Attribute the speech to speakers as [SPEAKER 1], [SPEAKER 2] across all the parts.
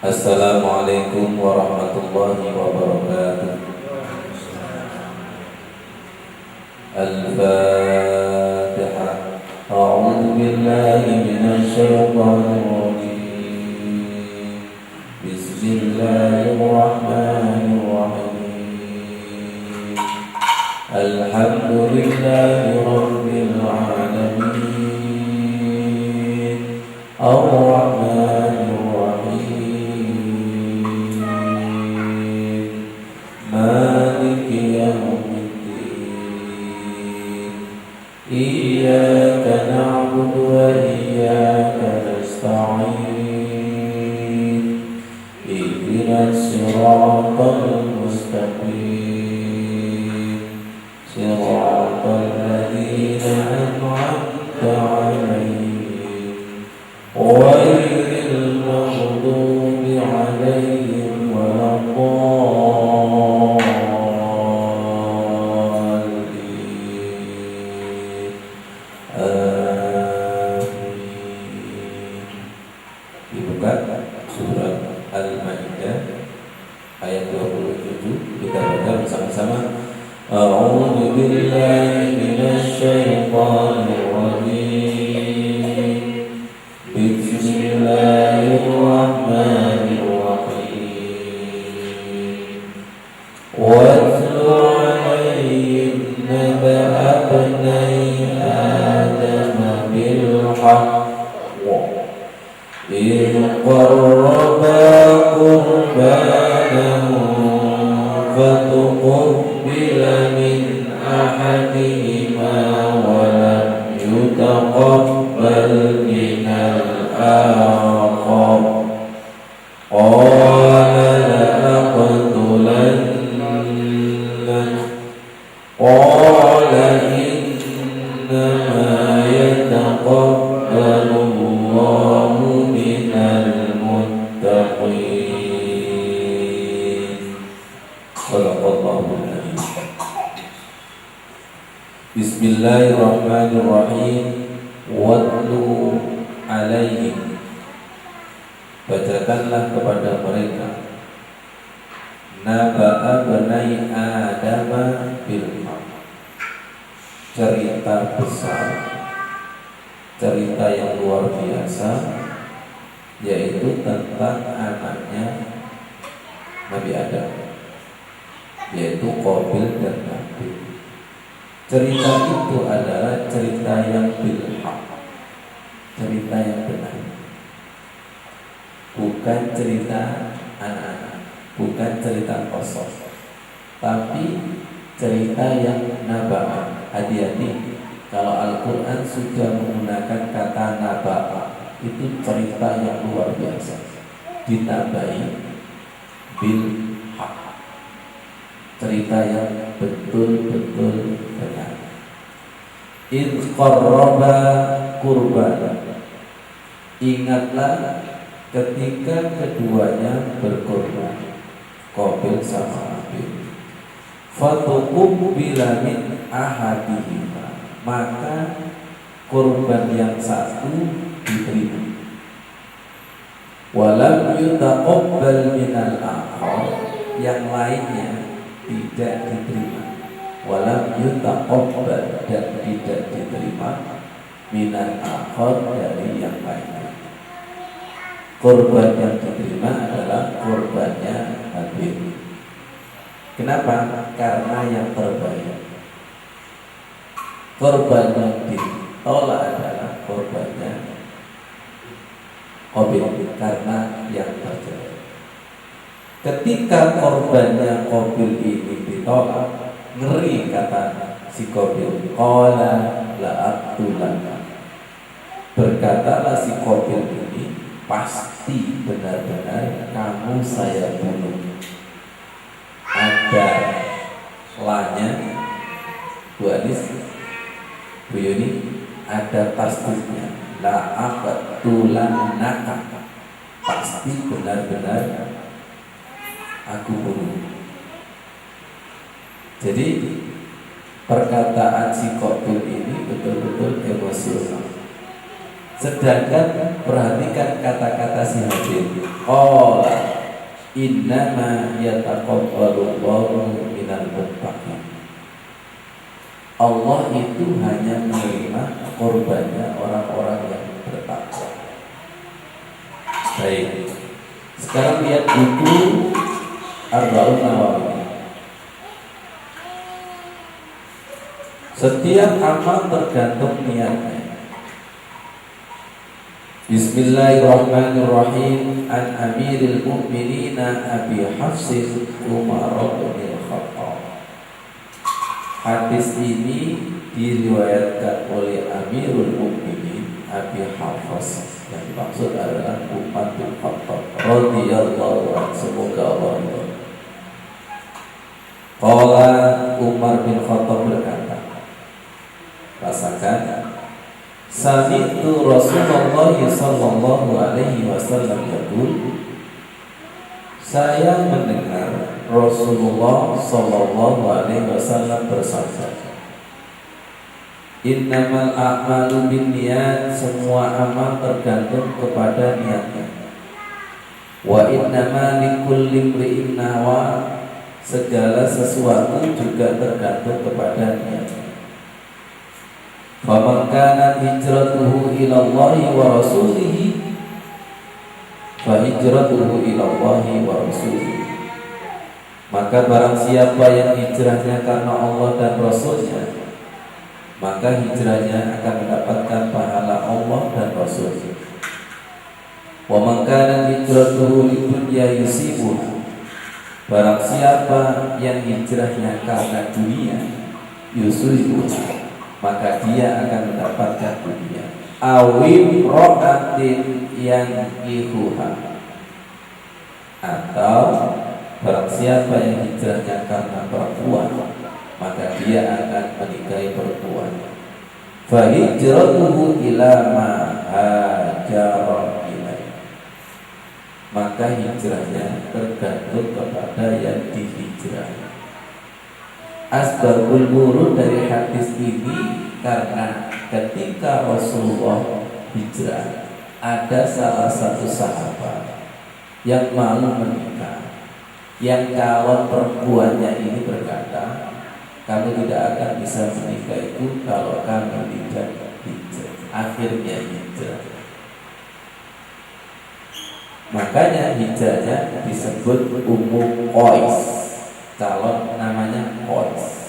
[SPEAKER 1] Assalamualaikum warahmatullahi wabarakatuh. Al-Fatihah. A'udzu billahi minasy syaithanir rajim. Bismillahirrahmanirrahim. Alhamdulillahi rabbil alamin. Ar-Rahmanir Maliki yaumiddin. Iyyaka na'budu wa iyyaka nasta'in. Ihdinas siratal mustaqim. Siratal ladzina an'amta 'alaihim ghairil maghdubi 'alaihim waladdallin. Dibuka surat Al-Maidah ayat 27, kita baca bersama-sama. A'udzu billahi minasy syaithanir rajim. Bismillahirrahmanirrahim. Watlu 'alaihim naba'a ibnai Adam bil haqq إذ قربا قربانا فتقبل من أحدهما ولم يتقبل من الآخر قال لأقتلنك قال إنما يتقبل الله من المتقين. Shadaqallahul Azim. Bismillahirrahmanirrahim. Watlu alaihim, bacakanlah kepada mereka naba'a bani Adam bil haqq, cerita besar, cerita yang luar biasa, yaitu tentang anaknya Nabi Adam, yaitu Qabil dan Habil. Cerita itu adalah cerita yang bil haqq, cerita yang benar, bukan cerita anak-anak, bukan cerita kosong, tapi cerita yang naba'ah. Hati-hati, kalau Al-Quran sudah menggunakan kata naba'a, itu cerita yang luar biasa, ditabai bil haq, cerita yang betul-betul benar. Idh qarraba qurban, ingatlah ketika keduanya berkorban, Qabil sama Habil. Fatuqbila min ahadihima, maka kurban yang satu diterima, walam yutaqabbal minal akhar, yang lainnya tidak diterima. Walam yutaqabbal, dan tidak diterima, minal akhar, dari yang lainnya. Kurban yang diterima adalah kurbannya Habil. Kenapa? Karena yang terbaik. Korban yang ditolak adalah korbannya Qabil, karena yang terbaik. Ketika korbannya Qabil ini ditolak, ngeri kata si Qabil. Qala la'aqtulanka, berkatalah si Qabil ini, pasti benar-benar kamu saya bunuh. Ada lanya, Bu Anis, Bu Yuni, ada pastinya, la'aqtulannaka, pasti benar-benar aku bunuh. Jadi perkataan si Qabil ini betul-betul emosional. Sedangkan perhatikan kata-kata si Habib. Qala innama yataqabbalullahu minal muttaqin. Allah itu hanya menerima korbannya orang-orang yang bertakwa. Baik. Sekarang lihat buku Arba'un Nawawi. Setiap amal tergantung niatnya. Bismillahirrahmanirrahim. An Amiril Mu'minin Abi Hafsin Umar bin Khattab. Hadis ini diriwayatkan oleh Amirul Mu'minin Abi Hafs. Yang dimaksud adalah Umar bin Khattab radhiyallahu anhu, semoga Allah ridho. Qala Umar bin Khattab berkata, rasakan, sami'tu Rasulullah sallallahu alaihi wasallam yaqul, saya mendengar Rasulullah sallallahu alaihi wasallam bersabda, innamal a'malu binniyat, semua amal tergantung kepada niatnya. Wa innama likulli imri'in nawa, segala sesuatu juga tergantung kepada niatnya. Faman kanat hijratuhu ila Allahi wa rasulihi fa hijratuhu ila Allahi wa rasulihi. Maka barang siapa yang hijrahnya karena Allah dan Rasulnya, maka hijrahnya akan mendapatkan pahala Allah dan Rasulnya. Wa man kana hijratuhu lidunya yusibuha, barang siapa yang hijrahnya karena dunia, yusibuha, maka dia akan mendapatkan dunia. Awim ro'atin yang ihuha, atau barang siapa yang hijrahnya karena perempuan, maka dia akan menikahi perempuan. Fa hijratuhu ila ma hajara ilaih, maka hijrahnya tergantung kepada yang dihijrah. Asbabul wurud dari hadis ini karena ketika Rasulullah hijrah, ada salah satu sahabat yang mau menikah, yang calon perempuannya ini berkata, kami tidak akan bisa menikah itu kalau kami tidak hijrah. Akhirnya hijrah. Makanya hijrahnya disebut Ummu Qais, calon namanya Qais.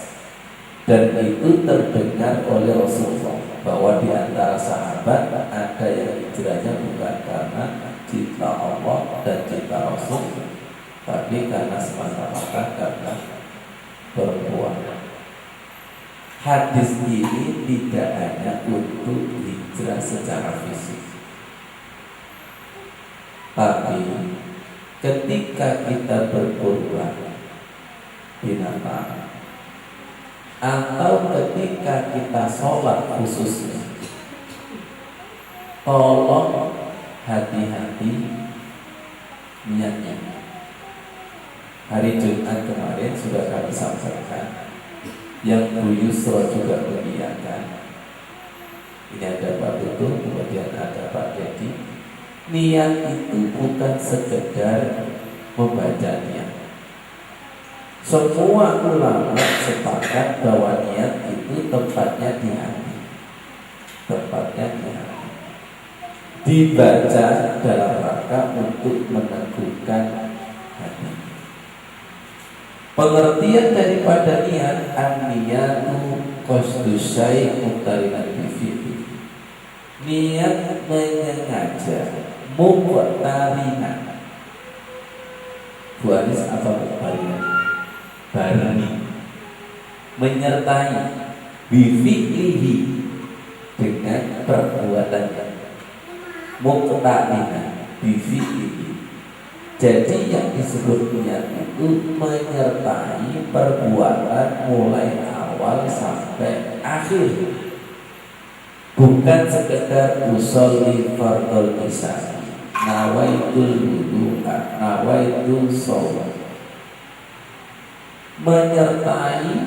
[SPEAKER 1] Dan itu terdengar oleh Rasulullah bahwa di antara sahabat ada yang hijrahnya bukan karena cinta Allah dan cinta Rasul, tapi karena semata-mata karena perempuan. Hadis ini tidak hanya untuk hijrah secara fisik, tapi ketika kita berkorban binatang, atau ketika kita sholat khususnya, tolong hati-hati niatnya. Hari Jumat kemarin sudah kami sampaikan, yang Bu Yusra juga mengiyakan. Ini ada Pak Tutu, kemudian ada Pak Dedi. Niat itu bukan sekedar membaca niat. Semua ulama sepakat bahwa niat itu tempatnya di hati. Tempatnya di hati. Dibaca dalam rangka untuk meneguhkan hati. Pengertian daripada niat, an-niyatu qasdus syai' muqtarinan bi fi'li. Niat menyengaja, muqtarinan. Bu Anis apa muqtarinan? Barani, menyertai, bi fi'lihi, dengan perbuatannya. Muqtarinan bi fi'lihi. Jadi yang disebut niat itu menyertai perbuatan mulai awal sampai akhir. Bukan sekedar usolli fardhul isya, nawaitul wudu'a, nawaitul shaum. Menyertai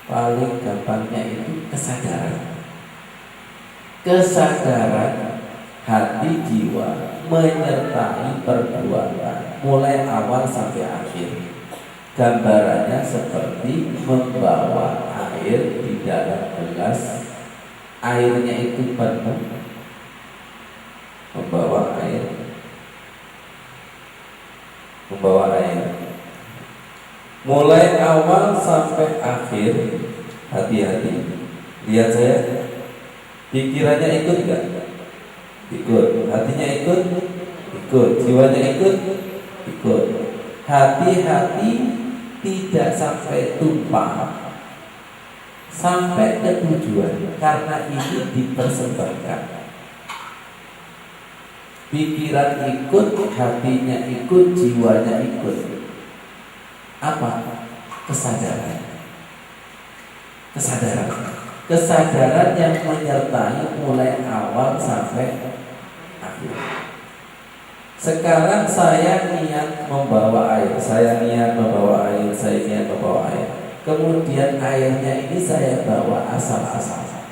[SPEAKER 1] paling gampangnya itu kesadaran. kesadaran hati jiwa menyertai perbuatan mulai awal sampai akhir. Gambarannya seperti membawa air di dalam gelas, airnya itu penuh, membawa air, mulai awal sampai akhir. Hati-hati, lihat saya, pikirannya ikut gak? Ikut. Hatinya ikut? Ikut. Jiwanya ikut? Ikut. Hati-hati tidak sampai tumpah sampai ke tujuan, karena ini dipersembahkan. Pikiran ikut, hatinya ikut, jiwanya ikut. Apa? Kesadaran. Kesadaran yang menyertai mulai awal sampai akhir. Sekarang saya niat membawa air, kemudian airnya ini saya bawa asal-asalan.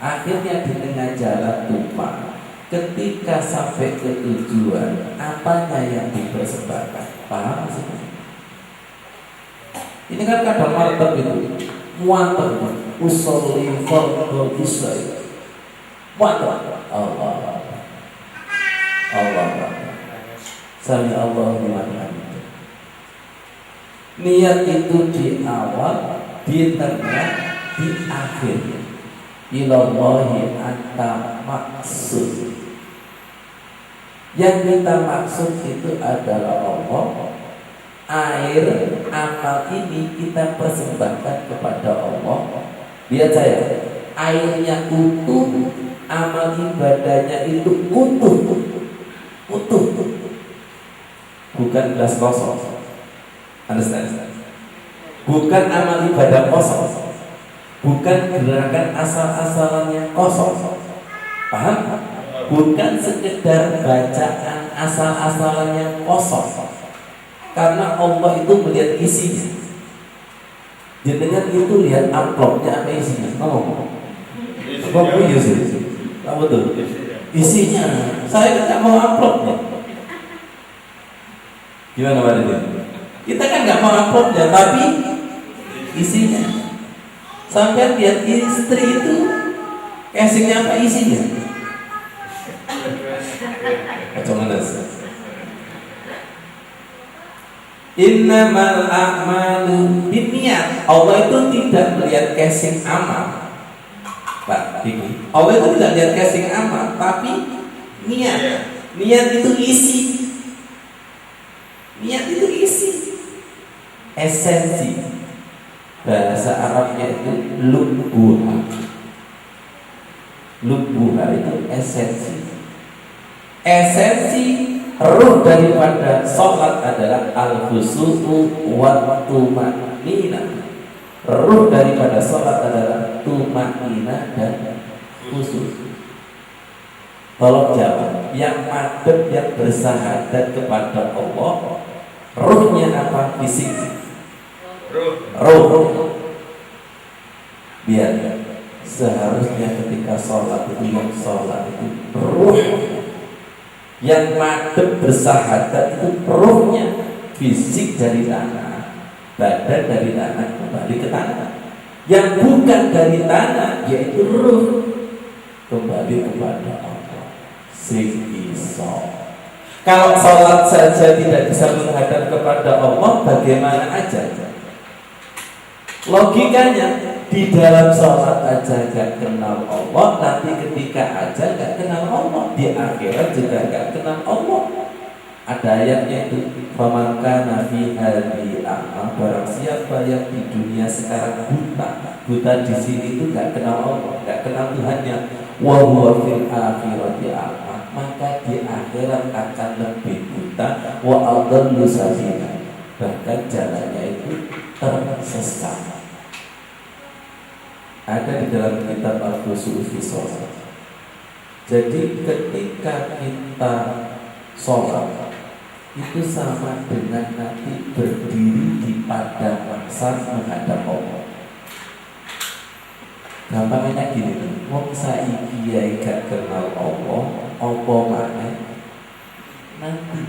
[SPEAKER 1] Akhirnya di tengah jalan tumpah. Ketika sampai ke tujuan, apanya yang dipersembahkan? Paham maksudnya? Ini kan kadang martab itu, muantap, usolli fardhu isya, muantap. Allah, sami Allah liman hamidah. Niat itu di awal, di tengah, di akhir. Ilallahi anta maksud. Yang kita maksud itu adalah Allah. Air amal ini kita persembahkan kepada Allah. Lihat saya, airnya utuh, amal ibadahnya itu utuh, bukan gelas kosong. Understand? Bukan amal ibadah kosong, bukan gerakan asal-asalannya kosong. Paham? Bukan sekedar bacaan asal-asalannya kosong. Karena Allah itu melihat isinya. Jangan itu lihat amplopnya apa isinya. Ngomong. Apa isinya? Apa betul? Isinya. Saya kan nggak mau amplopnya. Gimana Pak Dede? Kita kan nggak mau amplopnya, tapi isinya. Sampai lihat istri itu casingnya apa isinya? Kacau manas. Innamal a'malu binniyat. Allah itu tidak melihat casing amal. Pak, ini Allah itu tidak lihat casing amal, tapi niat. Niat itu isi. Niat itu isi. Esensi. Bahasa Arabnya itu lubbuha. Lubbuha itu esensi. Esensi ruh daripada sholat adalah al-khusu'u wa tuma'ninah. Ruh daripada sholat adalah tuma'ninah dan khusus. Tolong jawab, yang madhab, yang bersahadat kepada Allah, ruhnya apa? Fisik. Ruh. Biar seharusnya ketika sholat itu yang sholat itu ruh. Yang madhab bersahadat itu ruhnya, fisik dari tanah, badan dari tanah kembali ke tanah. Yang bukan dari tanah yaitu ruh kembali kepada Allah. Sing iso. Kalau sholat saja tidak bisa menghadap kepada Allah, bagaimana aja? Logikanya di dalam sholat aja gak kenal Allah, nanti ketika aja gak kenal Allah, di akhirat juga gak kenal Allah. Ada ayatnya itu, faman kana fi hadhihi a'ma, barang siapa yang di dunia sekarang buta di sini itu gak kenal Allah, gak kenal Tuhannya, wa huwa fil akhirati a'ma, maka di akhirat akan lebih buta, wa adallu sabila, bahkan jalannya itu tersesat. Ada di dalam kitab Al-Khusu'u fi Shalah. Jadi ketika kita sholat itu sama dengan nanti berdiri di padang mahsyar menghadap Allah. Gampangnya gini tuh, wong saiki kiai gak kenal Allah, apa maneh nanti.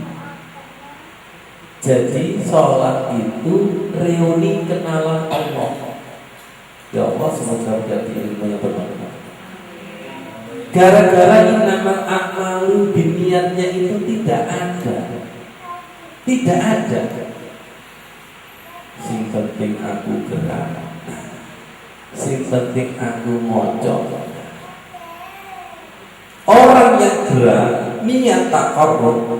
[SPEAKER 1] Jadi sholat itu reuni kenalan Allah. Ya Allah, semoga menjadi ilmu yang bermanfaat. Gara-gara innamal a'malu binniyatnya itu tidak ada. Tidak ada. Sing penting aku gerak, sing penting aku mocok. Orang yang gerak niat taqarrub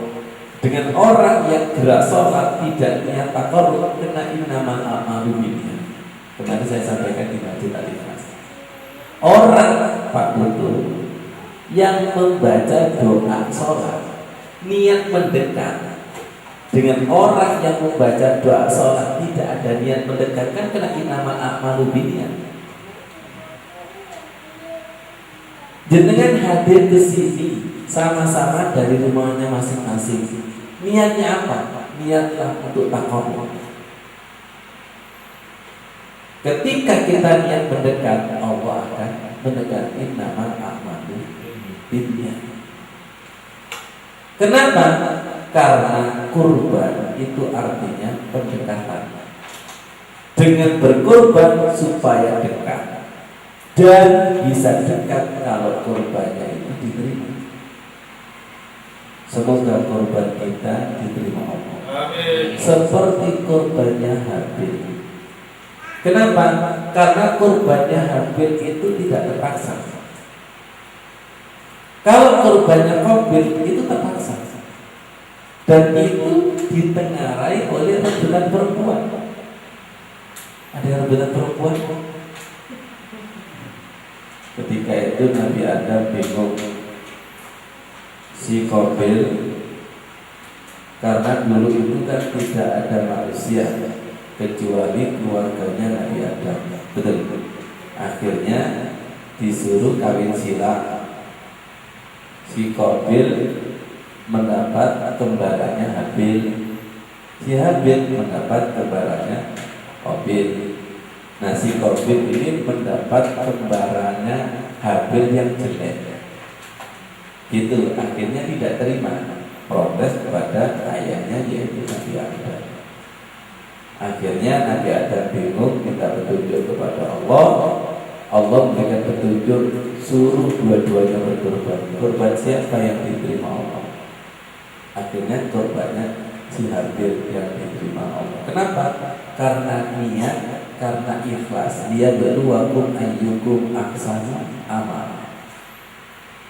[SPEAKER 1] dengan orang yang gerak sholat tidak niat taqarrub kena innamal a'malu binniyat. Kemarin saya sampaikan di Masjid Al-Ikhlas. Orang Pak Putu yang membaca doa sholat niat mendekat dengan orang yang membaca doa sholat tidak ada niat mendekat, kan kena innamal a'malu binniyat. Jenengan hadir ke sini sama-sama dari rumahnya masing-masing. Niatnya apa? Niatlah untuk taqarrub. Ketika kita niat mendekat, Allah akan mendekat. Innamal a'malu binniyat. Kenapa? Karena kurban itu artinya pendekatan. Dengan berkorban supaya dekat, dan bisa dekat kalau kurbannya itu diterima. Semoga kurban kita diterima Allah. Amin. Seperti kurbannya Habil. Kenapa? Karena kurbannya Habil itu tidak terpaksa. Kalau kurbannya Qabil itu terpaksa. Dan itu ditengarai oleh rebutan perempuan. Ada rebutan perempuan. Ketika itu Nabi Adam bingung, si Qabil, karena dulu itu kan tidak ada manusia kecuali keluarganya Nabi Adam. Betul. Akhirnya disuruh kawin silang. Si Qabil mendapat kembarannya Habil, si Habil mendapat kembarannya Qabil. Nah, si Qabil ini mendapat kembarannya Habil yang jelek. Gitu, akhirnya tidak terima, protes kepada ayahnya yaitu Nabi Adam. Akhirnya Nabi Adam bingung, minta petunjuk kepada Allah. Allah memberikan petunjuk, suruh dua-duanya berkorban. Korban siapa yang diterima Allah? Akhirnya korbannya si Habil yang diterima Allah. Kenapa? Karena niat, karena ikhlas. Dia berluakum ayyukum ahsanu amal.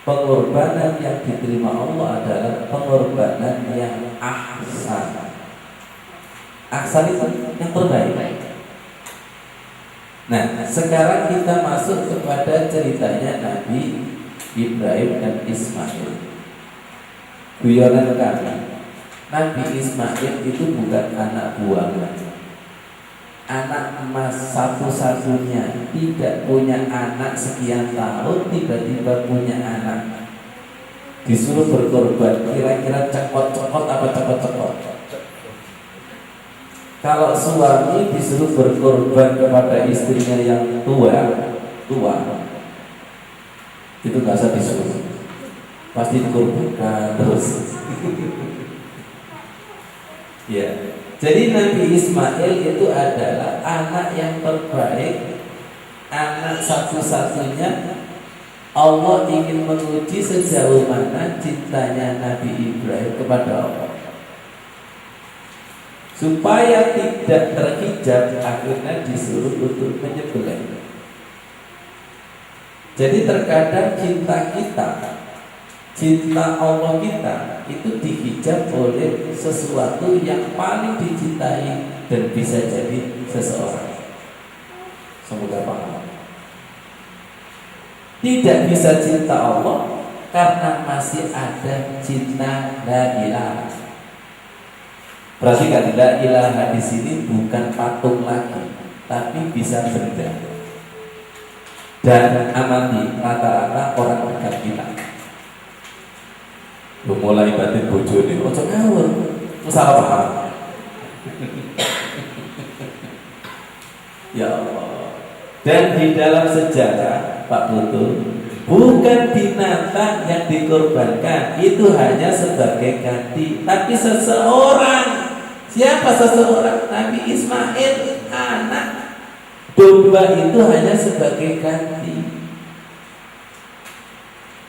[SPEAKER 1] Pengorbanan yang diterima Allah adalah pengorbanan yang ahsan. Ahsan itu yang terbaik. Nah, sekarang kita masuk kepada ceritanya Nabi Ibrahim dan Ismail. Guyonan kami, Nabi Ismail itu bukan anak buahnya, anak emas satu-satunya, tidak punya anak sekian tahun, tiba-tiba punya anak, disuruh berkorban. Kira-kira cekot-cekot apa cekot-cekot? Kalau suami disuruh berkorban kepada istrinya yang tua, itu nggak usah disuruh, pasti dikorbankan terus. Ya, jadi Nabi Ismail itu adalah anak yang terbaik, anak satu-satunya. Allah ingin menguji sejauh mana cintanya Nabi Ibrahim kepada Allah. Supaya tidak terhijab, akhirnya disuruh untuk menyembelih. Jadi terkadang cinta kita, cinta Allah kita itu dihijab oleh sesuatu yang paling dicintai dan bisa jadi seseorang. Semoga paham. Tidak bisa cinta Allah karena masih ada cinta la ilaha. Perhatikan, la ilaha di sini bukan patung lagi, tapi bisa benda. Dan amati rata-rata orang dekat kita. Lu mulai batin bojo nih, ojo ngawur, salah paham. Ya Allah. Dan di dalam sejarah Pak Putu, bukan binatang yang dikorbankan, itu hanya sebagai ganti, tapi seseorang. Siapa seseorang? Nabi Ismail, anak. Domba itu hanya sebagai ganti.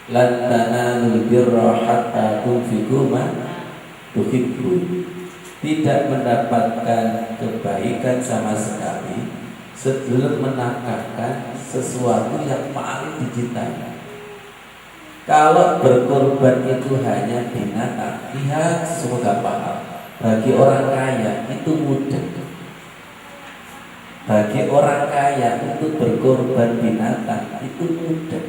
[SPEAKER 1] Lan tanalul birra hatta tunfiqu ma tuhibbun. Tidak mendapatkan kebaikan sama sekali sebelum menafkahkan sesuatu yang paling dicintai. Kalau berkorban itu hanya binatang, lihat semoga paham. Bagi orang kaya itu mudah. Bagi orang kaya untuk berkorban binatang itu mudah.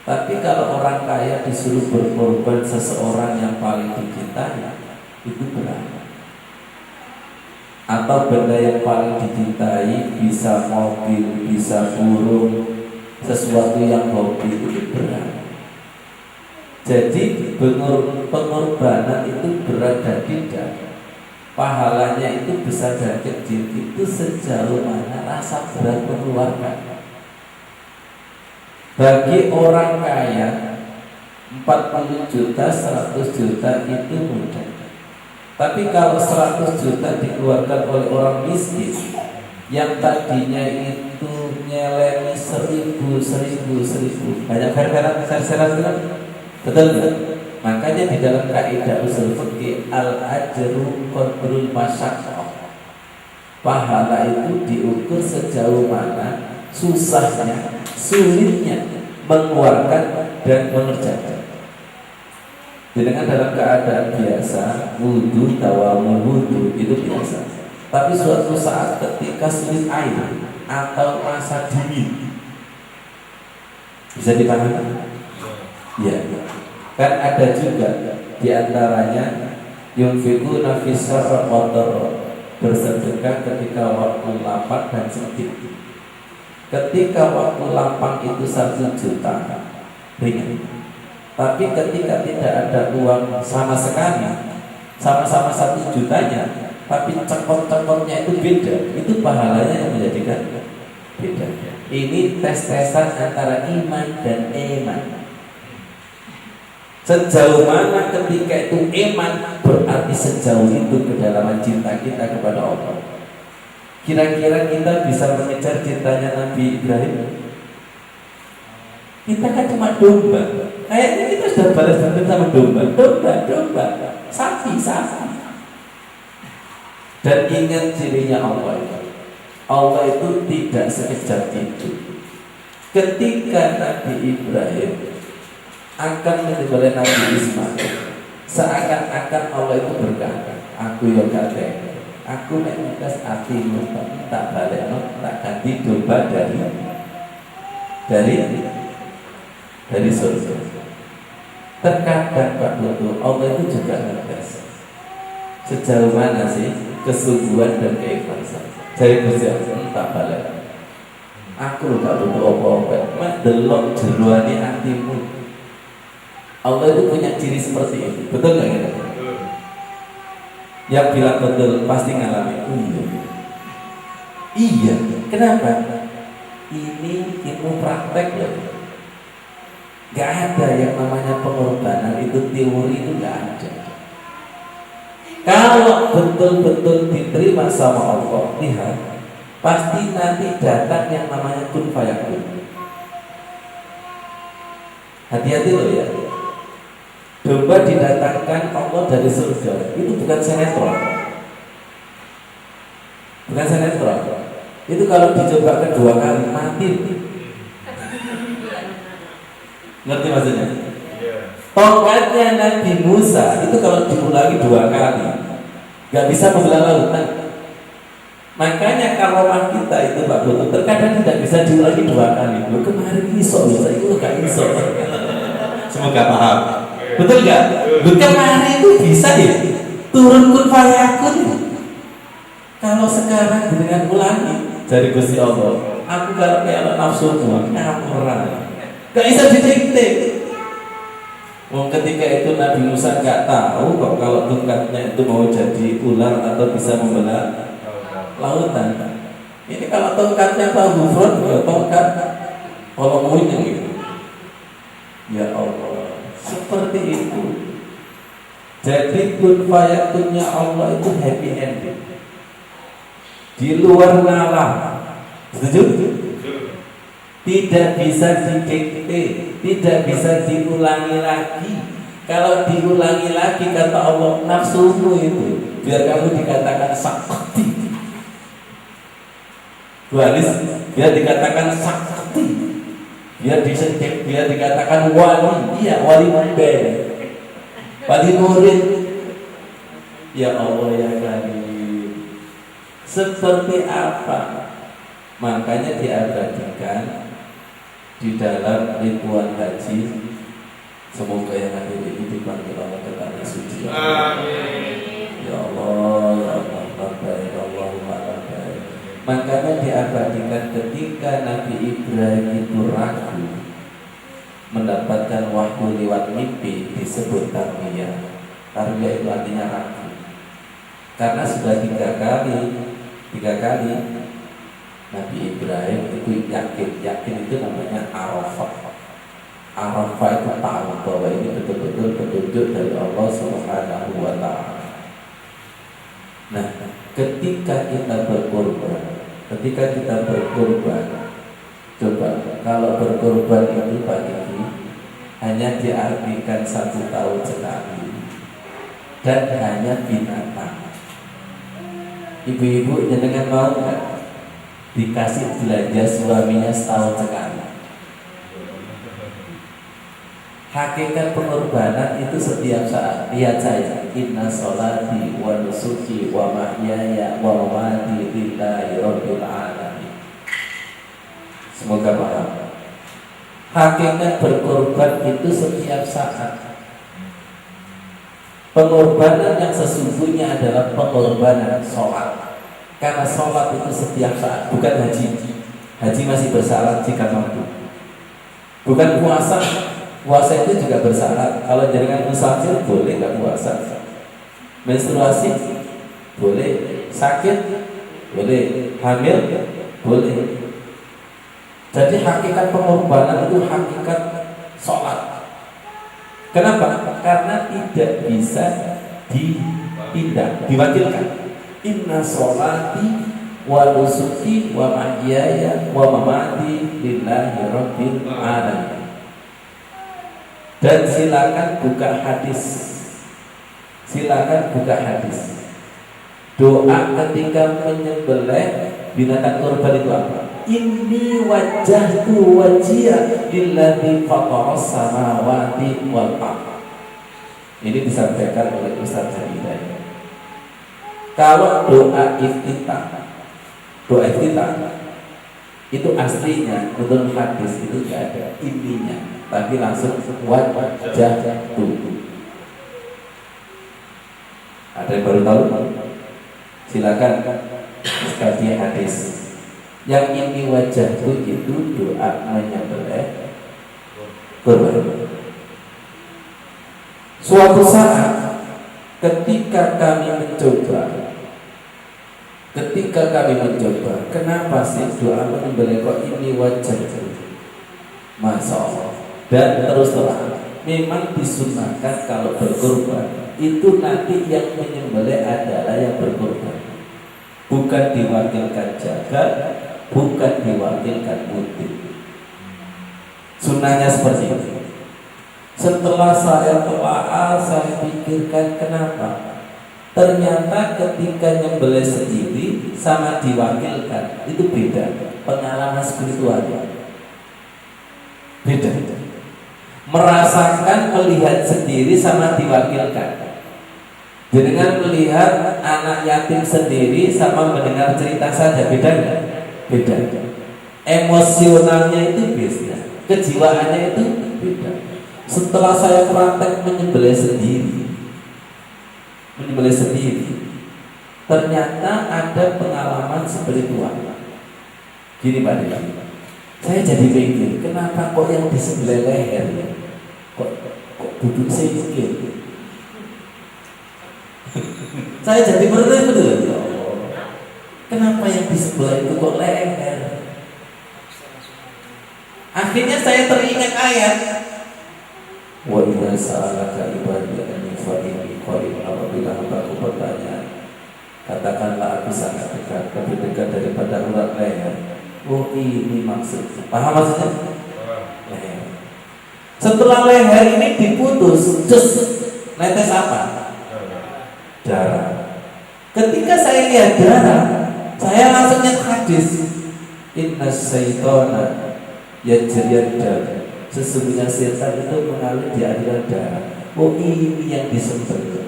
[SPEAKER 1] Tapi kalau orang kaya disuruh berkorban seseorang yang paling dicintai, itu berat. Atau benda yang paling dicintai, bisa mobil, bisa burung, sesuatu yang hobi, itu berat. Jadi pengorbanan itu berat dan tidak. Pahalanya itu besar dan kecil, itu sejauh mana rasa berat mengeluarkan. Bagi orang kaya 40 juta, 100 juta itu mudah. Tapi kalau 100 juta dikeluarkan oleh orang miskin yang tadinya itu nyelemi 1000, banyak fair-fairan, betul nggak? Makanya di dalam kaidah usul fikih al-ajru qadrul masyaqqah, pahala itu diukur sejauh mana susahnya, sulitnya mengeluarkan dan mengerjakan. Dengan dalam keadaan biasa, wudhu, tawamul wudhu itu biasa. Tapi suatu saat ketika sulit air atau masa dingin, bisa dipahami? Ya. Kan ada juga diantaranya yunfiquna fi sarra wa dharra, bersedekah ketika waktu lapang dan sempit. Ketika waktu lapang itu 1 juta ringan. Tapi ketika tidak ada uang sama sekali, sama-sama 1 jutanya, tapi cekot-cekotnya itu beda, itu pahalanya yang menjadikan beda. Ini tes-tesan antara iman dan iman. Sejauh mana ketika itu iman, berarti sejauh itu kedalaman cinta kita kepada Allah. Kira-kira kita bisa mengejar cintanya Nabi Ibrahim? Kita kan cuma domba. Kayaknya kita sudah balas dendam sama domba, sapi. Dan ingat cirinya Allah itu. Allah itu tidak sekejap itu. Ketika Nabi Ibrahim akan menyembelih Nabi Ismail, seakan-akan Allah itu berkata, aku yang kata, aku mengutas hatimu, tak balik, tak ganti domba dari surga. Terkadang Pak Putu, Allah itu juga ngetes sejauh mana sih kesungguhan dan keikhlasan. Dari Gusti Allah tak balik. Aku gak butuh apa-apa, mak delok jeruani hatimu. Allah itu punya ciri seperti itu, betul nggak gitu? Yang bilang betul pasti ngalami. Iya. Kenapa? Ini ilmu praktek ya. Gak ada yang namanya pengorbanan itu teori, itu gak ada. Kalau betul-betul diterima sama Allah, lihat, pasti nanti datang yang namanya kun fayakun. Hati-hati loh ya. Domba didatangkan Allah dari surga, itu bukan sinetron. Bukan sinetron. Itu kalau dicoba kedua kali mati. Ngerti maksudnya? Tongkatnya Nabi Musa itu kalau diulangi 2 kali gak bisa membelah lautan. Makanya karomah kita itu Pak Putu terkadang tidak bisa diulangi 2 kali. Kemarin iso, itu gak iso. Semoga paham. Betul gak? Kemarin itu bisa ya turun kun fayakun. Kalau sekarang dengan ulangi dari Gusti Allah, aku kalau kayak nafsu tuh ngapuran. Gak bisa didikte. Ketika itu Nabi Musa gak tahu kok kalau tongkatnya itu mau jadi ular atau bisa membelah lautan. Ini kalau tongkatnya Pak Gufron, tongkat Kalau maunya gitu. Ya Allah, seperti itu. Jadi kun fayakunnya Allah itu happy ending. Di luar nalar. Setuju? Tidak bisa didikte, tidak bisa diulangi lagi. Kalau diulangi lagi kata Allah, nafsumu itu biar kamu dikatakan sakti. Waris biar dikatakan sakti. Biar disentik, biar dikatakan wali. Iya, wali murid. Wali murid. Ya Allah ya Karim. Seperti apa? Makanya diabadikan di dalam ritual haji. Semoga yang hadir ini dipanggil Allah ke tanah suci. Amin. Ya Allah, ya Allah, labbaik Allahumma labbaik. Makanya diabadikan ketika Nabi Ibrahim itu ragu mendapatkan wahyu lewat mimpi disebut tarwiyah. Tarwiyah itu artinya ragu. Karena sudah tiga kali Nabi Ibrahim itu yakin itu namanya Arafah. Arafah itu tahu bahwa ini betul-betul petunjuk dari Allah Subhanahu wa Ta'ala. Nah, ketika kita berkorban, coba kalau berkorban itu Pak Diki hanya diartikan 1 tahun sekali dan hanya binatang. Ibu-ibu jenengan mau nggak dikasih belanja suaminya setahun sekali? Hakikat pengorbanan itu setiap saat. Lihat saya, inna sholati wa nusuki wa mahyaya wa mamati lillahi rabbil alamin. Semoga paham. Hakikat berkorban itu setiap saat. Pengorbanan yang sesungguhnya adalah pengorbanan sholat. Karena sholat itu setiap saat, bukan haji. Haji masih bersyarat jika mampu. Bukan puasa. Puasa itu juga bersyarat. Kalau jaringan musafir boleh nggak puasa. Menstruasi boleh. Sakit boleh. Hamil boleh. Jadi hakikat pengorbanan itu hakikat sholat. Kenapa? Karena tidak bisa dipindah, diwakilkan. Inna sholati wa nusuki wa mahyaya wa mamati lillahi rabbil alamin. Dan silakan buka hadis. Doa ketika menyembelih binatang kurban itu apa? Inni wajjahtu wajhiya lilladzi fataras samawati wal ardh. Ini disampaikan oleh Ustaz Hidayat. Kalau doa iftitah itu aslinya menurut hadis itu tidak ada intinya, tapi langsung wajjahtu. Ada yang baru tahu? Silakan sekali hadis. Yang ini wajjahtu itu doa menyembelih kurban. Suatu saat ketika kami mencoba, kenapa sih doa menyembelih kok ini wajjahtu? Masya Allah. Dan terus terang, memang disunahkan kalau berkorban itu nanti yang menyembelih adalah yang berkorban, bukan diwakilkan jagat, bukan diwakilkan mudik. Sunnahnya seperti itu. Setelah saya telah saya pikirkan kenapa. Ternyata ketika nyembelih sendiri sama diwakilkan itu beda. Pengalaman spiritualnya beda. Merasakan melihat sendiri sama diwakilkan. Dengan melihat anak yatim sendiri sama mendengar cerita saja beda nggak? Beda. Emosionalnya itu beda. Kejiwaannya itu beda. Setelah saya praktek menyembelih sendiri, ternyata ada pengalaman spiritual. Gini Pak Dika, saya jadi pikir, kenapa kok yang disembelih leher ya? Kok duduk sikit? Saya jadi bertanya, kenapa yang disembelih itu kok leher? Akhirnya saya teringat ayat, wa idza sa'alaka ibadi anni fa inni qarib. Apabila hambaku bertanya, katakanlah aku sangat dekat, lebih dekat daripada urat leher. Oh, ini maksudnya. Paham maksudnya? Leher. Setelah leher ini diputus, netes apa? Darah. Ketika saya lihat darah, saya langsung ingat hadis, inna syaitana yajriyad dam. Sesungguhnya setan itu mengalir di aliran darah. Oh, ini yang disembelih.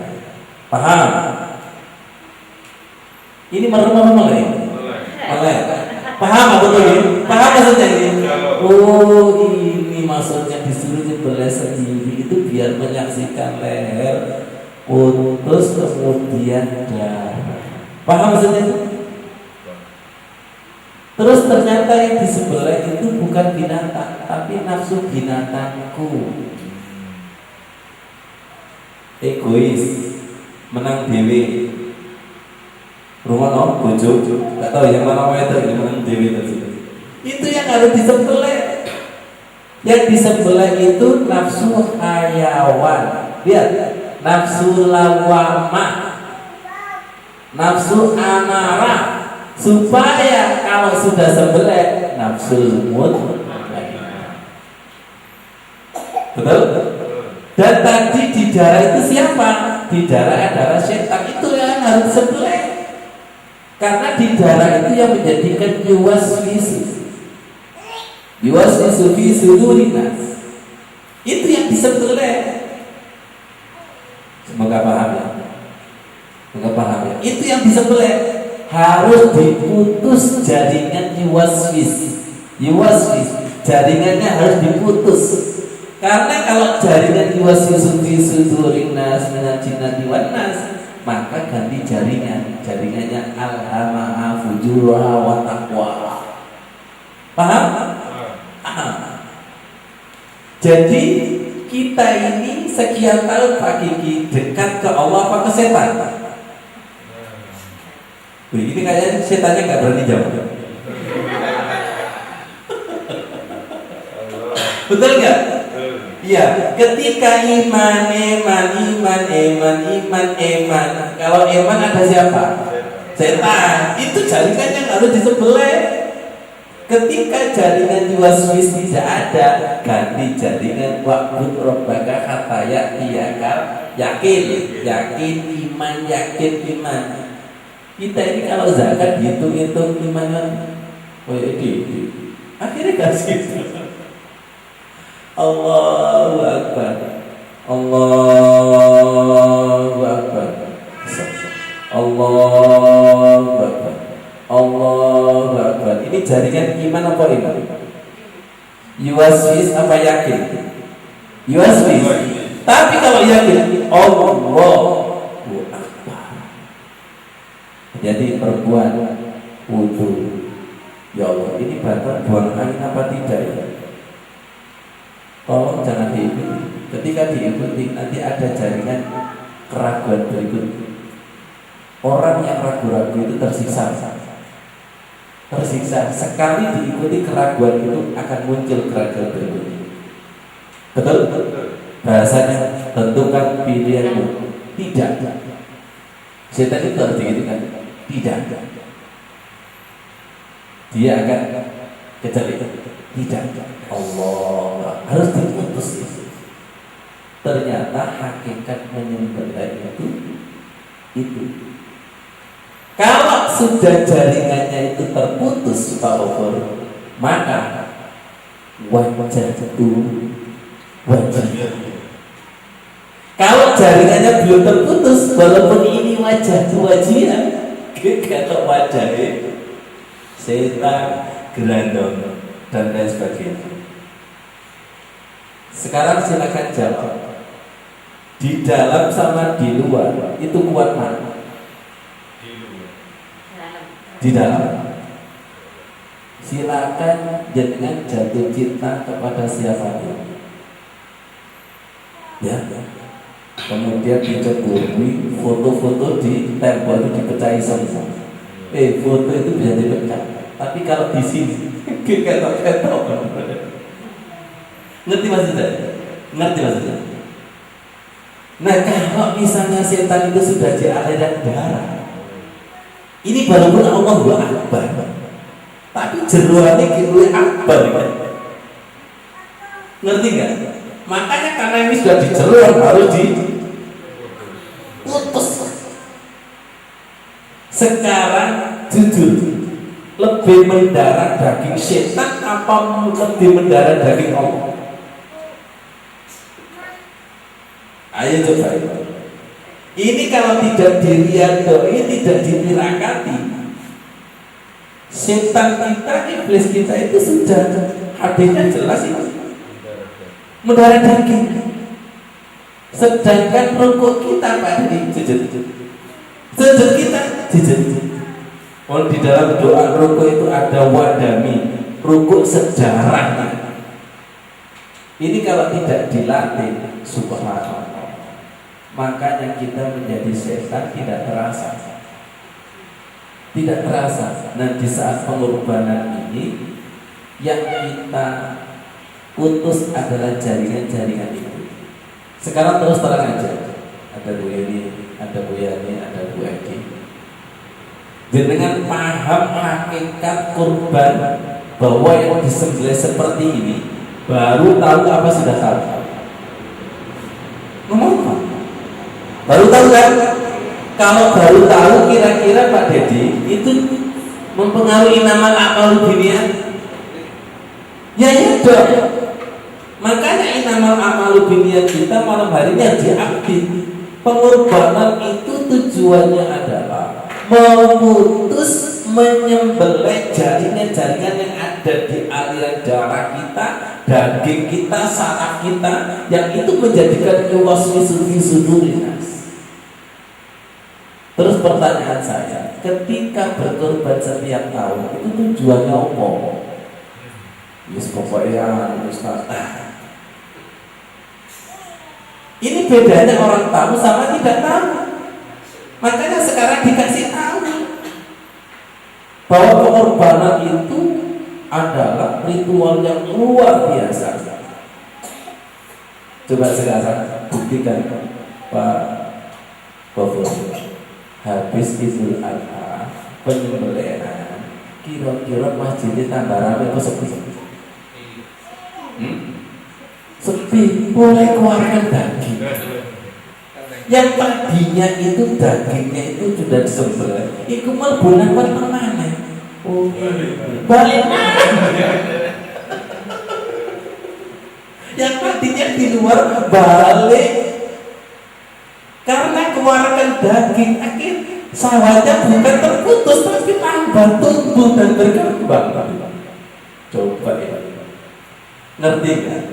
[SPEAKER 1] Paham? Ini merem-merem ya? Melek. Paham apa tuh ini? Paham maksudnya ini? Oh, ini maksudnya disuruh nyembelih sendiri itu biar menyaksikan leher putus kemudian darah. Paham maksudnya itu? Terus ternyata yang disembelih itu bukan binatang, tapi nafsu binatangku. Egois, menang dewe. Rumah no, bojo, nggak tahu yang mana itu yang menang dewe tadi. Itu yang harus disembelih. Yang disembelih itu nafsu hayawan. Lihat, nafsu lawamah, nafsu amarah, supaya kalau sudah sembelih nafsu mutmainnah. Betul? Dan tadi di darah itu siapa? Di darah adalah setan, itu yang harus disembelih. Karena di darah itu yang menjadikan yuwaswisu fi sudurinas. Itu yang disembelih. Semoga paham ya. Semoga paham ya. Itu yang disembelih. Harus diputus jaringan yuwaswis. Jaringannya harus diputus. Karena kalau jaringan yuwaswisu fi sudurinas minal jinnati wan nas, maka ganti jaringannya alhamaha fujuraha wa taqwa. Paham? Jadi kita ini sekian tahun Pak Kiki dekat ke Allah apa ke setan? Ini kayaknya setannya nggak berani jawab. Betul nggak? Iya, ketika iman. Kalau iman ada siapa? Setan. Itu jaringan yang harus disembelih. Ketika jaringan yuwaswis tidak ada, ganti jaringan wa'bud rabbaka hatta ya'tiyakal yakin iman. Kita ini kalau zakat hitung iman, oh ini akhirnya kasih. Allahu Akbar. Allahu Akbar. Allahu Akbar. Allahu Akbar. Ini jaringan iman apa iman? Yuwaswis apa yakin? Yuwaswis. Tapi kalau yakin, Allahu Akbar. Jadi perbuat wudu. Ya Allah, ini batal buang angin apa tidak ya? Tolong jangan diikuti. Ketika diikuti nanti ada jaringan keraguan berikut. Orang yang ragu-ragu itu tersiksa. Sekali diikuti keraguan itu akan muncul keraguan berikutnya. Betul? Bahasanya tentukan pilihanmu. Tidak. Setan itu harus digitukan. Tidak. Dia akan kejar itu. Tidak. Allah harus diputus itu. Ternyata hakikat menyembelih itu. Kalau sudah jaringannya itu terputus, Pak Offer, maka wajah. Kalau jaringannya belum terputus, walaupun ini wajian, kalau wajahnya setan, gerandong dan lain sebagainya. Sekarang silakan jawab. Di dalam sama di luar itu kuat mana? Di dalam. Silakan jangan jatuh cinta kepada siapapun. Ya. Kemudian diceburi foto-foto di tembok itu dipecahi sama. Foto itu bisa dipecah. Tapi kalau di sini ketok-ketok. Ngerti maksudnya? Ngerti maksudnya? Nah, kalau misalnya setan itu sudah di aliran darah, ini baru pun Allah Akbar, tapi jeruannya gitu akbar kan? Ngerti nggak? Makanya karena ini sudah dijeruan harus diputus. Sekarang jujur, lebih mendarah daging setan apa lebih mendarah daging Allah? Ayo coba. Ini kalau tidak diriadoi, tidak ditirakati, setan kita, iblis kita itu sudah hadisnya jelas itu mendarah daging. Sedangkan rukuk kita Pak ini sujud kita jujur. Kalau di dalam doa rukuk itu ada wadami, rukuk sejarahnya. Ini kalau tidak dilatih, subhanallah, makanya kita menjadi setan tidak terasa. Tidak terasa. Nah, di saat pengorbanan ini yang kita putus adalah jaringan-jaringan itu. Sekarang terus terang aja. Ada Bu Eni, ada Bu Yani, ada Bu Edi. Dengan paham hakikat kurban bahwa yang disembelih seperti ini, baru tahu apa sudah tahu. Ngomong baru tahu kan? Kalau baru tahu kira-kira Pak Dedi itu mempengaruhi nama amal dunia? Ya dong. Makanya inamal amalu biniyat kita malam hari ini harus diaktif. Pengorbanan itu tujuannya adalah memutus, menyembelih jaringan-jaringan yang ada di aliran darah kita, daging kita, saraf kita, yang itu menjadikan yuwaswisu fi sudurinas. Terus pertanyaan saya, ketika berkorban setiap tahun itu tujuannya apa? Yes, pokoknya Ustaz. Ini bedanya orang tahu sama tidak tahu. Makanya sekarang dikasih tahu bahwa pengorbanan itu adalah ritual yang luar biasa. Coba sekarang buktikan Pak Bofo, habis Idul Adha penyembelihan, kira-kira masjidnya tambah ramai atau sepi? Sepi, boleh keluarkan daging. Yang tadinya itu dagingnya itu sudah disembelih, itu mal bulan mana? Oh, balik mana? Yang tadinya di luar balik, karena keluarkan daging, akhir sawahnya bukan terputus tapi tambah tumbuh dan berkembang. Coba ya, ngerti kan?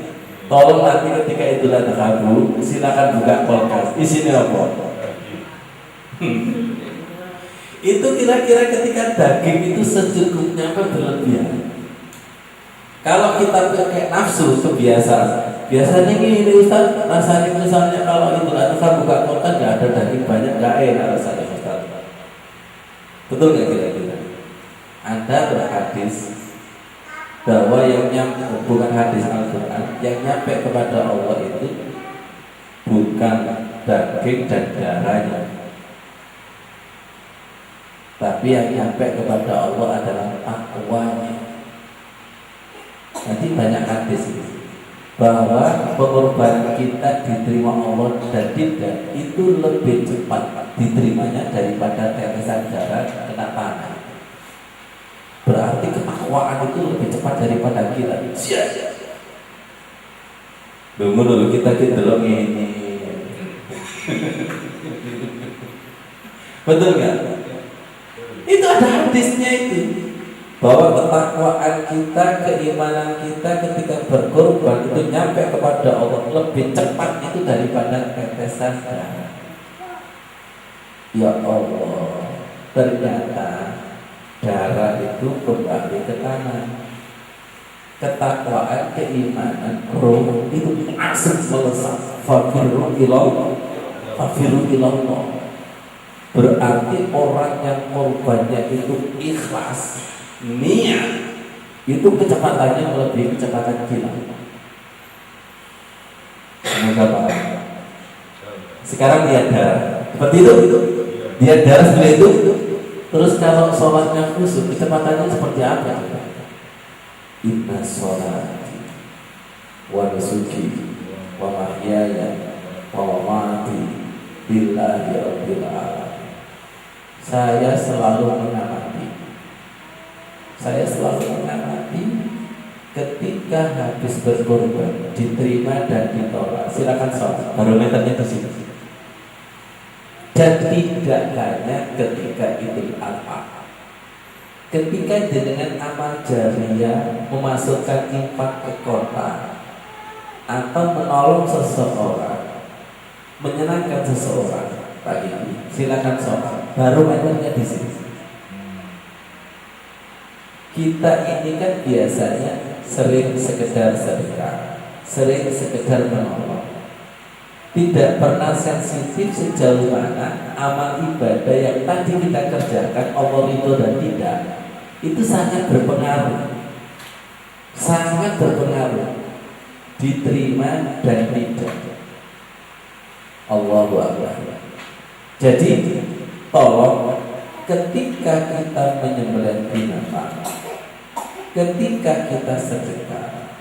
[SPEAKER 1] Tolong nanti ketika itu datang kamu, silakan buka kulkas. Isinya apa? Itu kira-kira ketika daging itu secukupnya apa berlebihan? Kalau kita pakai nafsu kebiasaan, biasanya ini Ustaz, rasanya misalnya kalau itu datang buka kulkas nggak ada daging banyak, nggak enak rasanya Ustaz. Betul nggak kira-kira? Anda berhadis bahwa yang nyampe, bukan hadis Al-Quran, yang nyampe kepada Allah itu bukan daging dan darahnya, tapi yang nyampe kepada Allah adalah takwanya. Nanti banyak hadis bahwa pengorbanan kita diterima Allah dan tidak itu lebih cepat diterimanya daripada tetesan darah kena tanah. Berarti ketakwaan itu lebih cepat daripada kita. Dulu kita dulu ini. Betul nggak? Itu ada hadisnya itu, bahwa ketakwaan kita, keimanan kita ketika berkorban itu nyampe kepada Allah lebih cepat itu daripada tetesan darah. Ya Allah, ternyata darah itu kembali ke tanah. Ketakwaan, keimanan, roh itu asal melesat. Fafiru ilallah. Berarti orang yang korbannya itu ikhlas, niat, itu kecepatannya melebihi kecepatan kilat. Sekarang lihat darah, seperti itu. Lihat darah seperti itu. Terus kalau sholatnya khusyuk, kecepatannya seperti apa? Inna sholati wa nusuki wa mahyaya wa mamati lillahi rabbil alamin. Saya selalu mengamati ketika habis berkorban, diterima dan ditolak. Silakan sholat. Barometernya di sini. Dan tidak hanya ketika Idul Adha. Ketika dengan amal jariah memasukkan infak ke kota atau menolong seseorang, menyenangkan seseorang pagi ini, silakan sholat. Barometernya di sini. Kita ini kan biasanya sering sekedar sedekah, sering sekedar menolong, tidak pernah sensitif sejauh mana amal ibadah yang tadi kita kerjakan Allah ridho dan tidak, itu sangat berpengaruh, diterima dan tidak. Allahu Akbar. Jadi tolong ketika kita menyembelih binatang, ketika kita sedekah,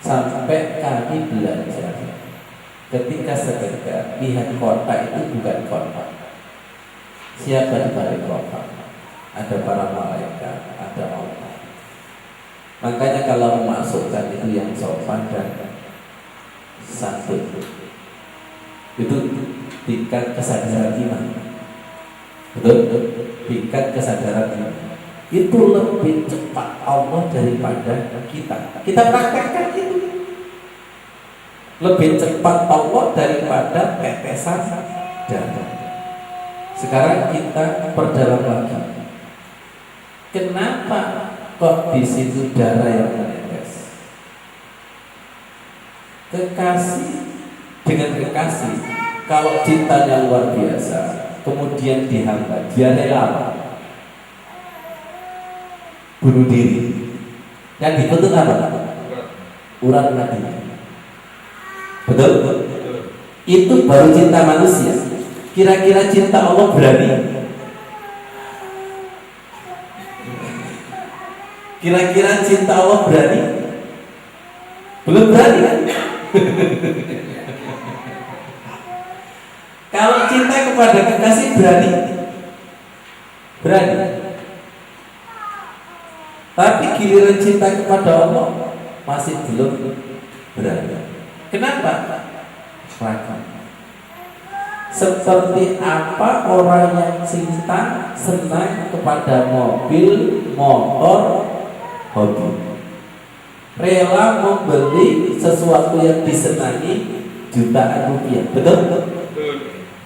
[SPEAKER 1] sampai kami belajar, ketika sedekah lihat kota itu bukan kota. Siapa di balik kota? Ada para malaikat, ada Allah. Makanya kalau memasukkan itu yang sopan dan santun, itu tingkat kesadaran iman. Betul? Tingkat kesadaran iman itu lebih cepat Allah daripada kita. Kita praktekkan itu. Lebih cepat Allah daripada tetesan darah. Sekarang kita perdalam lagi. Kenapa kok di situ darah yang menetes? Kekasih dengan kekasih, kalau cintanya luar biasa, kemudian dihamba, dia rela bunuh diri. Yang dituntut apa? Urat nadinya. Betul? Itu baru cinta manusia. Kira-kira cinta Allah berani? Kira-kira cinta Allah berani? Belum berani kan? Kalau cinta kepada kekasih berani? Berani. Tapi giliran cinta kepada Allah masih belum berani. Kenapa? Ragu. Seperti apa orang yang cinta senang kepada mobil, motor, hobi, rela membeli sesuatu yang disenangi jutaan rupiah, betul?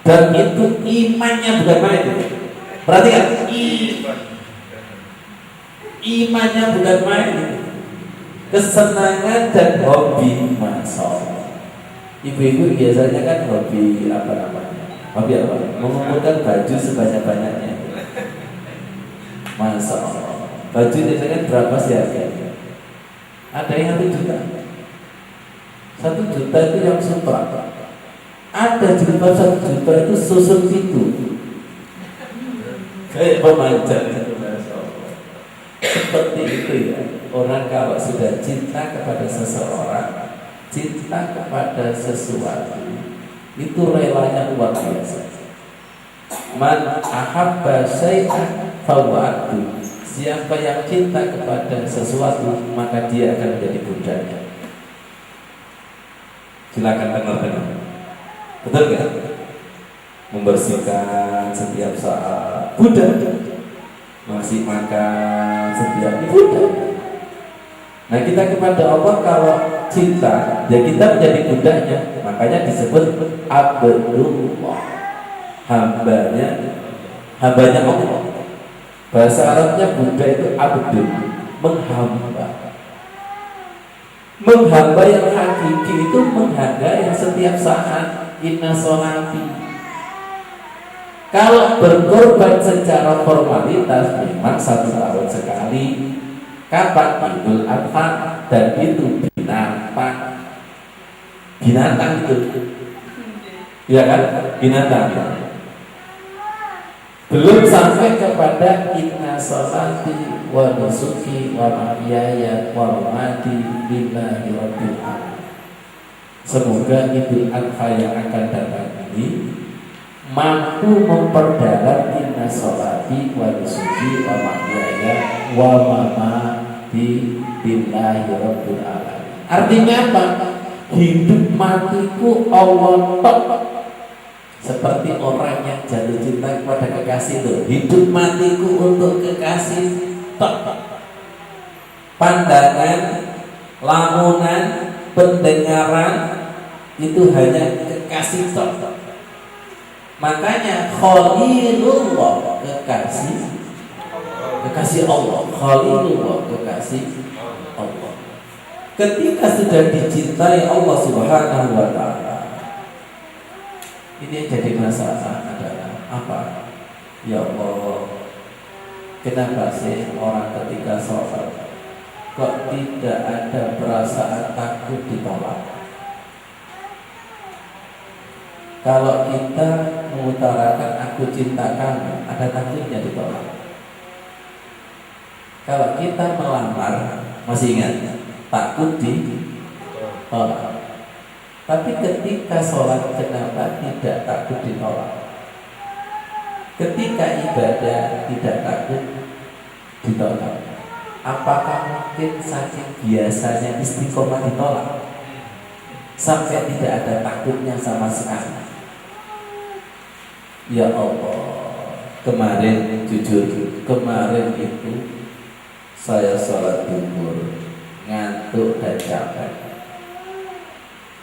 [SPEAKER 1] Dan itu imannya bukan main. Perhatikan, imannya bukan main. Kesenangan dan hobi, masya Allah. Ibu-ibu biasanya kan hobi apa namanya? Hobi apa? Mengumpulkan baju sebanyak-banyaknya. Masya Allah. Baju biasanya berapa sih harganya? Ada yang 1 juta. 1 juta itu yang super. Ada jilbab 1 juta itu susun itu. Kayak pemanjat. Seperti itu ya. Orang kalau sudah cinta kepada seseorang, cinta kepada sesuatu, itu relanya luar biasa. Man ahabba syai'an fawa'atu. Siapa yang cinta kepada sesuatu, maka dia akan menjadi budaknya. Silakan dengar. Betul nggak? Membersihkan setiap saat, budak. Masih makan setiap budak. Nah kita kepada Allah kalau cinta, ya kita menjadi budaknya. Makanya disebut Abdullah, hambanya Allah. Bahasa Arabnya budak itu abdul, menghamba. Menghamba yang hakiki itu menghargai yang setiap saat. Inna sholati. Kalau berkorban secara formalitas memang 1 tahun sekali. Kapan? Idul Adha. Dan itu binatang itu. ya kan, binatang. Belum sampai kepada inna sholati wa nusuki wa mahyaya wa mamati lillahi rabbil alamin. Semoga Idul Adha yang akan datang ini mampu memperdalam inna sholati wa nusuki wa mahyaya wa mamati lillahi rabbil alamin. Artinya apa? Hidup matiku Allah tok. Seperti orang yang jatuh cinta kepada kekasih itu, hidup matiku untuk kekasih tok. Pandangan, lamunan, pendengaran itu hanya kekasih tok. Makanya Khalilullah kekasih Allah, Khalilullah kekasih Allah. Ketika sudah dicintai Allah Subhanahu wa taala, ini yang jadi masalah adalah apa? Ya Allah, kenapa sih orang ketika sholat kok tidak ada perasaan takut ditolak? Kalau kita mengutarakan aku cinta kamu, ada takutnya ditolak. Kalau kita melamar, masih ingat, takut ditolak. Tapi ketika sholat, kenapa tidak takut ditolak? Ketika ibadah tidak takut ditolak. Apakah mungkin saking biasanya istiqomah ditolak sampai tidak ada takutnya sama sekali? Ya Allah, kemarin jujur, kemarin itu saya sholat duhur ngantuk dan capek.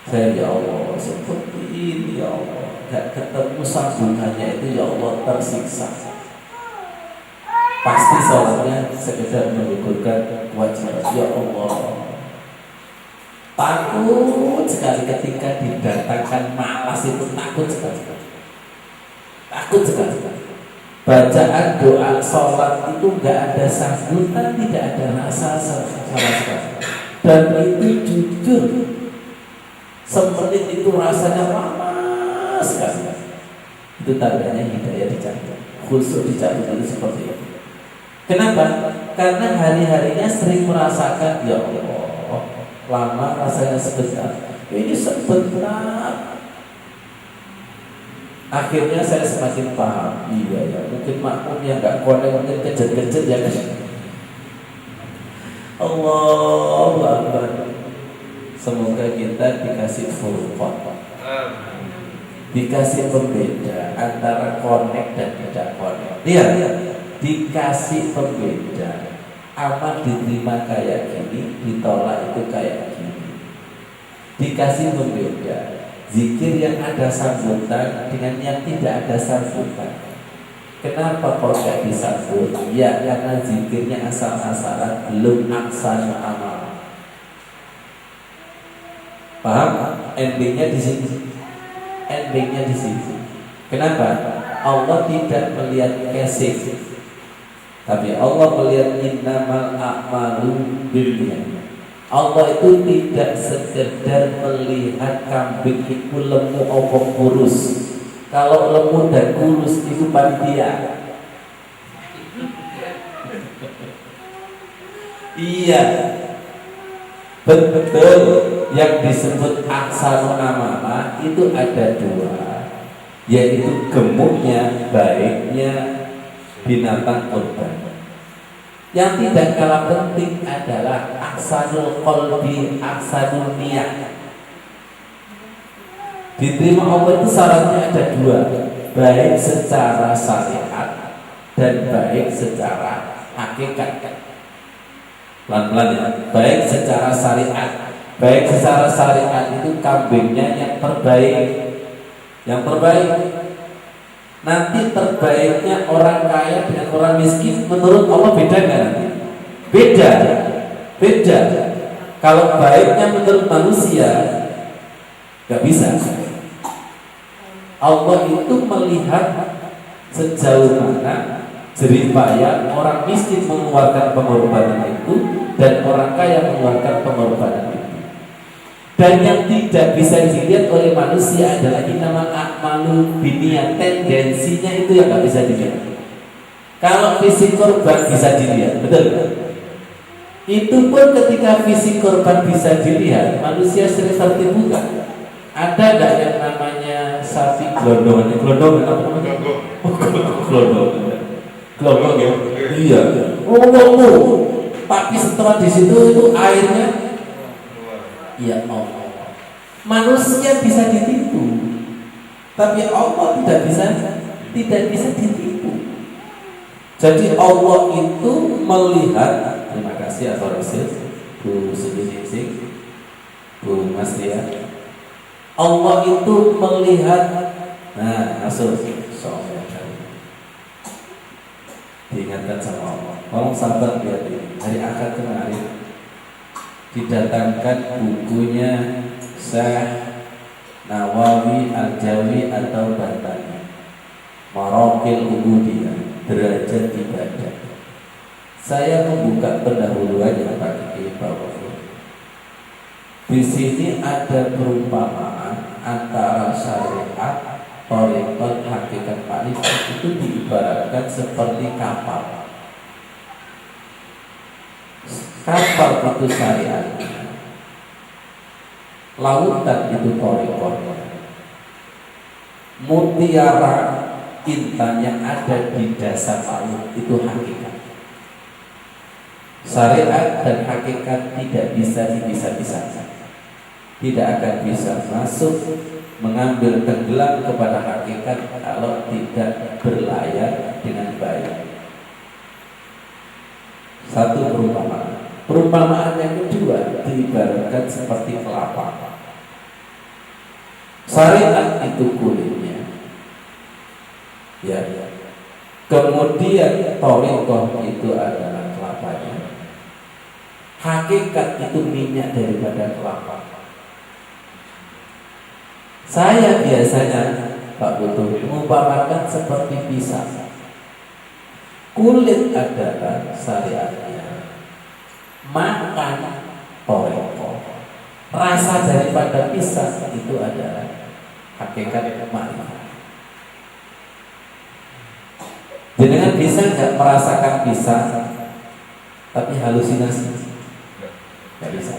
[SPEAKER 1] Saya ya Allah seperti ini ya Allah, gak ketemu sambungannya itu ya Allah, tersiksa. Pasti sholatnya sekedar menggugurkan wajah. Ya Allah, takut sekali ketika didatangkan malas itu, takut sekali. Takut sekali. Bacaan doa sholat itu gak ada sambutan, tidak ada rasa sama sekali. Dan itu jujur, semenit itu rasanya lama sekali. Itu tandanya hidayah dicabut, khusyuk dicabut itu seperti itu. Kenapa? Karena hari-harinya sering merasakan ya Allah, lama rasanya sebentar, ini sebentar. Akhirnya saya semakin paham, iya ya, mungkin makmum yang gak konek, mungkin kejet-kejet ya kan. Allahu Akbar. Semoga kita dikasih furqan, dikasih pembeda antara konek dan tidak konek. Lihat, dikasih pembeda. Amal diterima kayak gini, ditolak itu kayak gini. Dikasih pembeda. Zikir yang ada sambutan dengan yang tidak ada sambutan. Kenapa kok gak disambut? Ya karena zikirnya asal-asalan, belum aksana amal. Paham? Endingnya di sini. Endingnya di sini. Kenapa? Allah tidak melihat casing, tapi Allah melihat innamal a'malu binniyat. Allah itu tidak sekedar melihat kambing itu lemu atau kurus. Kalau lemu dan kurus itu panitia. Iya, betul. Yang disebut ahsanul amala itu ada dua, yaitu gemuknya, baiknya binatang kurban. Yang tidak kalah penting adalah ahsanul qalbi, ahsanul niyah. Diterima Allah itu syaratnya ada dua, baik secara syariat dan baik secara hakikat. Pelan-pelan ya. Baik secara syariat. Baik secara syariat itu kambingnya yang terbaik. Yang terbaik. Nanti terbaiknya orang kaya dengan orang miskin menurut Allah beda nggak? Beda. Beda. Kalau baiknya menurut manusia nggak bisa. Allah itu melihat sejauh mana jeripaya orang miskin mengeluarkan pengorbanan itu dan orang kaya mengeluarkan pengorbanan itu. Dan yang tidak bisa dilihat oleh manusia adalah innamal a'malu binniyat, tendensinya itu yang nggak bisa dilihat. Kalau fisik korban bisa dilihat, betul kan? Itu pun ketika fisik korban bisa dilihat, manusia sering tertipu kan? Ada nggak yang namanya sapi gelondongan? Gelondongan apa namanya? Gelondongan ya? Iya. Tapi setelah di situ itu airnya, ya Allah. Manusia bisa ditipu, tapi Allah tidak bisa ditipu. Jadi Allah itu melihat. Terima kasih Atau Rasul, Bu Sudiningsih, Bu Mas Ria. Allah itu melihat. Nah, masuk soalnya diingatkan sama Allah. Tolong sabar lihat ini. Hari akad kemarin didatangkan bukunya Syekh Nawawi Al-Jawi atau Bantani, Maraqil Ubudiyah, derajat ibadah. Saya membuka pendahuluannya Pak Kiai Bawafu. Di sini ada perumpamaan antara syariat, thariqat, hakikat ma'rifat itu diibaratkan seperti kapal. Kapal itu syariatnya, lautan itu thariqatnya. Mutiara intan yang ada di dasar laut itu hakikat. Syariat dan hakikat tidak bisa dipisah-pisahkan. Tidak akan bisa masuk mengambil tenggelam kepada hakikat kalau tidak berlayar dengan baik. Satu perumpamaan. Perumpamaan yang kedua diibaratkan seperti kelapa. Syariat itu kulitnya, ya. Kemudian thariqah itu adalah kelapanya. Hakikat itu minyak daripada kelapa. Saya biasanya Pak Butuh mengumpamakan seperti pisang. Kulit adalah syariatnya, makan thariqah. Rasa daripada pisang itu adalah hakikat ma'rifat. Jangan bisa nggak merasakan pisang tapi halusinasi? Nggak bisa.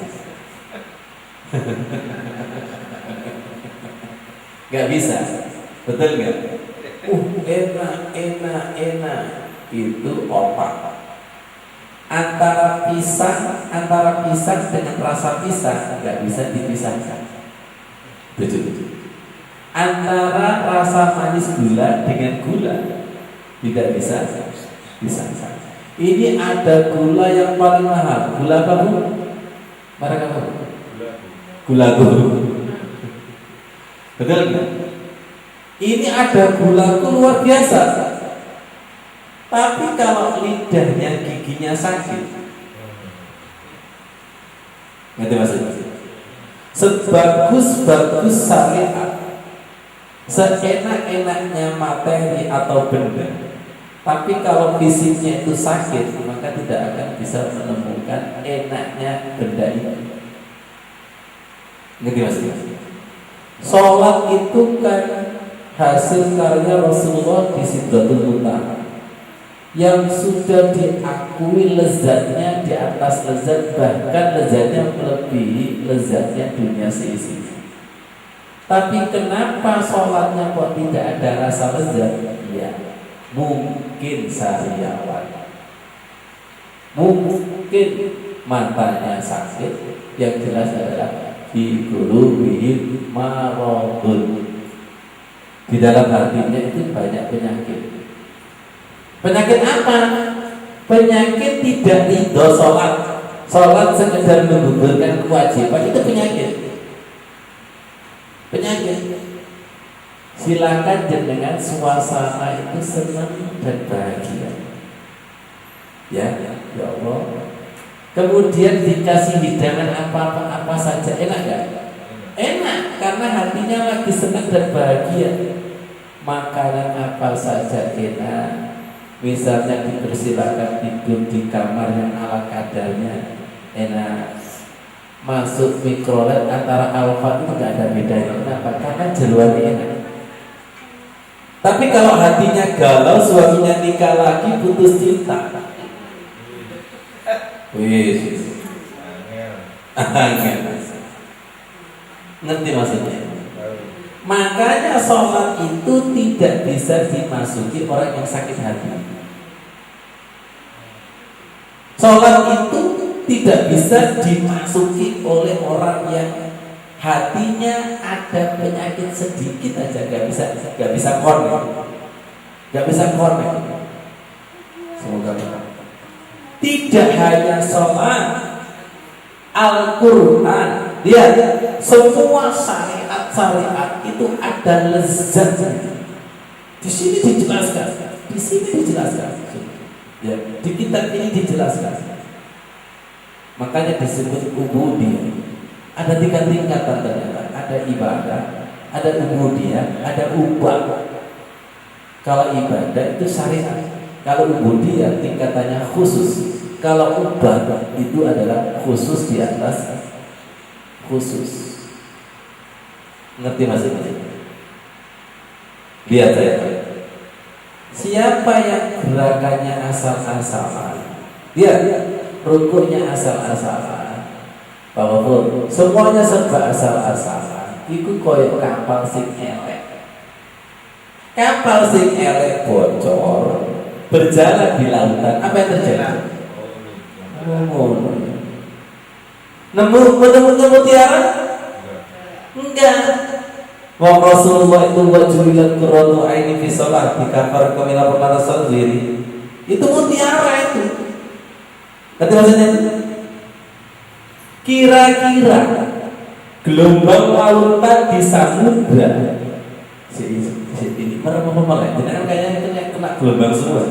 [SPEAKER 1] Nggak bisa, betul nggak? Enak itu opak. Antara pisang dengan rasa pisang nggak bisa dipisahkan. Betul. Antara rasa manis gula dengan gula tidak bisa dipisahkan. Ini ada gula yang paling mahal. Gula apa Bu? Mereka apa? Gula. Betul nggak? Ini ada gula luar biasa. Tapi kalau lidahnya, giginya sakit, ngerti maksudnya? Sebagus-bagus syariat, seenak-enaknya materi atau benda, tapi kalau fisiknya itu sakit, maka tidak akan bisa menemukan enaknya benda itu. Ngerti maksudnya? Sholat itu kan hasil karya Rasulullah di Sidratul Muntaha, yang sudah diakui lezatnya di atas lezat, bahkan lezatnya melebihi lezatnya dunia seisinya. Tapi kenapa sholatnya kok tidak ada rasa lezat? Ya, mungkin sariawan, mungkin matanya sakit. Yang jelas adalah fi qulubihim maradun. Di dalam hatinya itu banyak penyakit. Penyakit apa? Penyakit tidak ridho sholat. Sholat sekedar menggugurkan kewajiban, itu penyakit. Silakan jenengan suasana itu senang dan bahagia. Ya Allah. Kemudian dikasih hidangan apa saja, enak gak? Enak, karena hatinya lagi senang dan bahagia. Makanan apa saja enak. Misalnya dipersilakan tidur di kamar yang ala kadarnya, enak. masuk mikrolet antara Alfa itu nggak ada bedanya. Kenapa? Karena jeruannya enak. Tapi kalau hatinya galau, suaminya nikah lagi, putus cinta. Wih, ngerti maksudnya? Makanya sholat itu tidak bisa dimasuki orang yang sakit hati. Sholat itu tidak bisa dimasuki oleh orang yang hatinya ada penyakit sedikit aja, gak bisa connect. Semoga tidak hanya sholat, Al-Quran, lihat semua syariat itu ada lezatnya. Di sini dijelaskan, ya, di kitab ini dijelaskan. Makanya disebut ubudiyah. Ada 3 tingkatan ternyata. Ada ibadah, ada ubudiyah, ada ubah. Kalau ibadah itu syariat, kalau ubudiyah tingkatannya khusus, kalau ubah itu adalah khusus di atas khusus. Ngerti maksudnya? Lihat saya. Siapa yang gerakannya asal-asalan, dia rukuknya asal-asalan, bahwa semuanya serba asal-asalan, itu koyo kapal sing elek. Kapal sing elek bocor, berjalan di lautan, apa yang terjadi? Nemu mutiara? Enggak. Wong Rasulullah itu wajulilat qurratu aini fi shalah di kamar kamila perkara sendiri. Itu mutiara itu. Ngerti maksudnya? Kira-kira gelombang lautan di samudra ini merem-merem ya. Jadi kayaknya itu kena gelombang semua.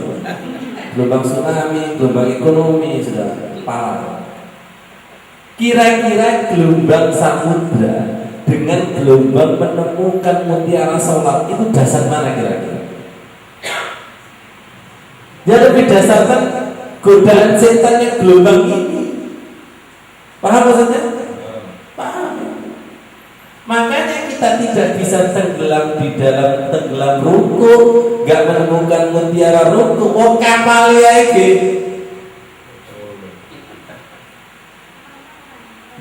[SPEAKER 1] Gelombang tsunami, gelombang ekonomi sudah parah. Kira-kira gelombang samudra dengan gelombang menemukan mutiara sholat itu dasar mana kira-kira? Yang lebih dasar kan godaan setannya gelombang ini. Paham maksudnya? Paham. Makanya kita tidak bisa tenggelam di dalam tenggelam ruku, gak menemukan mutiara ruku. Oh kapal ya ini.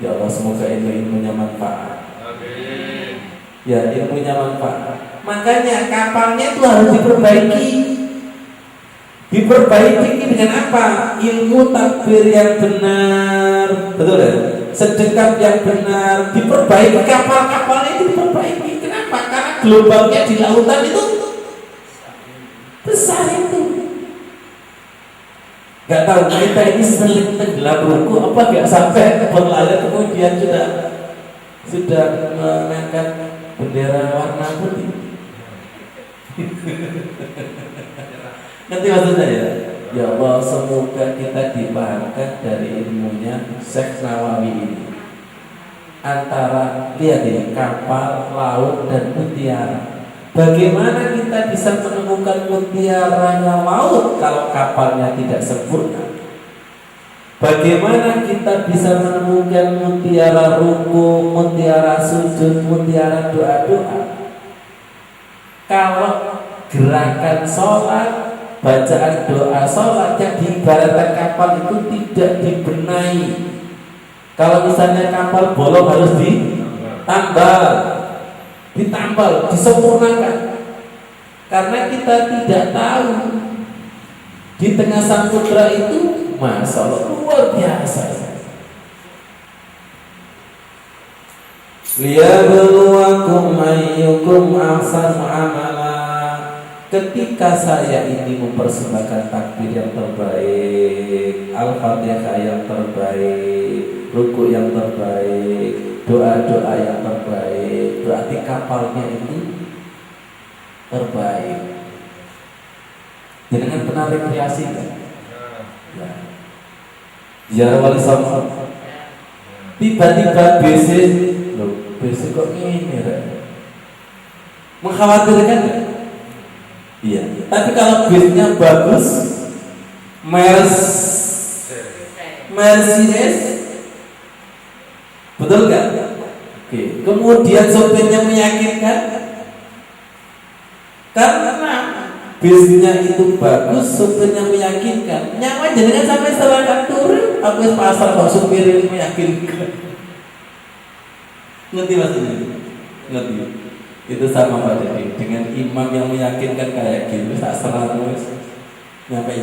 [SPEAKER 1] Ya Allah, semoga ilmunya manfaat. Ya, ilmunya manfaat. Makanya kapalnya itu harus diperbaiki. Diperbaiki dengan apa? Ilmu takbir yang benar, betul ya? Sedekap yang benar, diperbaiki, kapal-kapalnya itu diperbaiki. Kenapa? Karena gelombangnya di lautan itu besar itu. Gak tahu kita ini seling tenggelam ruku apa gak sampai berlayar kemudian sudah mengangkat bendera warna putih. Nanti maksudnya ya, ya Allah, semoga kita dipahamkan dari ilmunya Syekh Nawawi ini. Antara lihat ini kapal, laut dan mutiara. Bagaimana kita bisa menemukan mutiaranya laut kalau kapalnya tidak sempurna? Bagaimana kita bisa menemukan mutiara ruku, mutiara sujud, mutiara doa-doa kalau gerakan sholat, bacaan doa sholat yang diibaratkan kapal itu tidak dibenahi. Kalau misalnya kapal bolong harus ditambal, disempurnakan. Karena kita tidak tahu di tengah samudra itu masalah luar biasa. Liyabluwakum ayyukum ahsanu amala. Ketika saya ini mempersembahkan takbir yang terbaik, Al-Fatihah yang terbaik, ruku yang terbaik, doa-doa yang terbaik, berarti kapalnya itu terbaik. Jangan pernah rekreasi kan? Ya. Ziarah wali songo. Tiba-tiba BC kok ini mengkhawatirkan kan? Iya. Tapi kalau bisnya bagus, Mercedes, Betul nggak? Oke. Kemudian sopirnya meyakinkan karena bisnya itu bagus, sopirnya meyakinkan. Nyawa jenengan sampai serangkan turun, aku pasar kok sopir ini meyakinkan. Ngerti maksudnya? Ngerti. Itu sama Pak Jadi dengan imam yang meyakinkan kayak gitu, tak serah terus nyampe.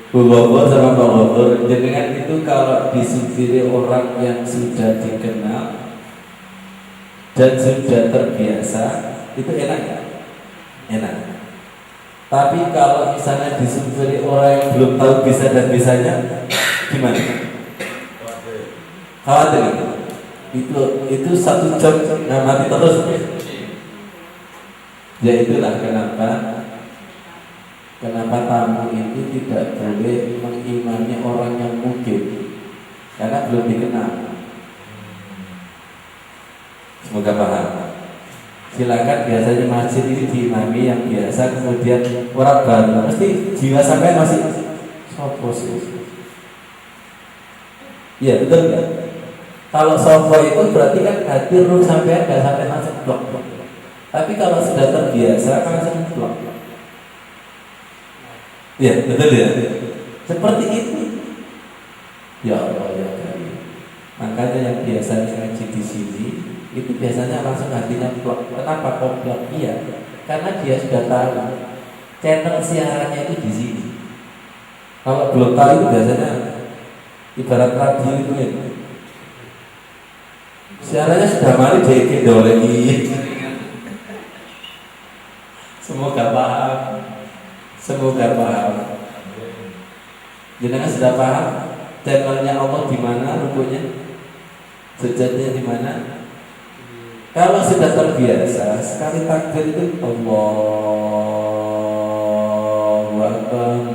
[SPEAKER 1] Bu Bobor sama Pak Bobor, jenengan itu kalau disupiri orang yang sudah dikenal dan sudah terbiasa, itu enak ya? Enak. Tapi kalau misalnya disupiri orang yang belum tahu bisa dan bisanya, gimana? Khawatir itu 1 jam mati terus. Ya itulah kenapa tamu itu tidak boleh mengimami orang yang mungkin karena belum dikenal. Semoga paham. Silakan, biasanya masjid ini diimami yang biasa, kemudian orang baru mesti jiwa sampai masih sopo sih. Iya betul ya. Kalau sopo itu berarti kan hati ruh sampai nggak sampai langsung blok. Tapi kalau sudah terbiasa kan langsung blok. Iya betul ya. Seperti itu. Ya Allah ya Karim. Makanya yang biasanya ngaji di sini itu biasanya langsung hatinya blok. Kenapa kok blok? Iya, karena dia sudah tahu channel siarannya itu di sini. Kalau belum tahu itu biasanya ibarat radio itu ya. Siarannya sudah mari didolengi. Semoga paham. Jenengan sudah paham channelnya Allah di mana, rukunya, sujudnya di mana? Kalau sudah terbiasa, sekali takbir itu Allahu Akbar,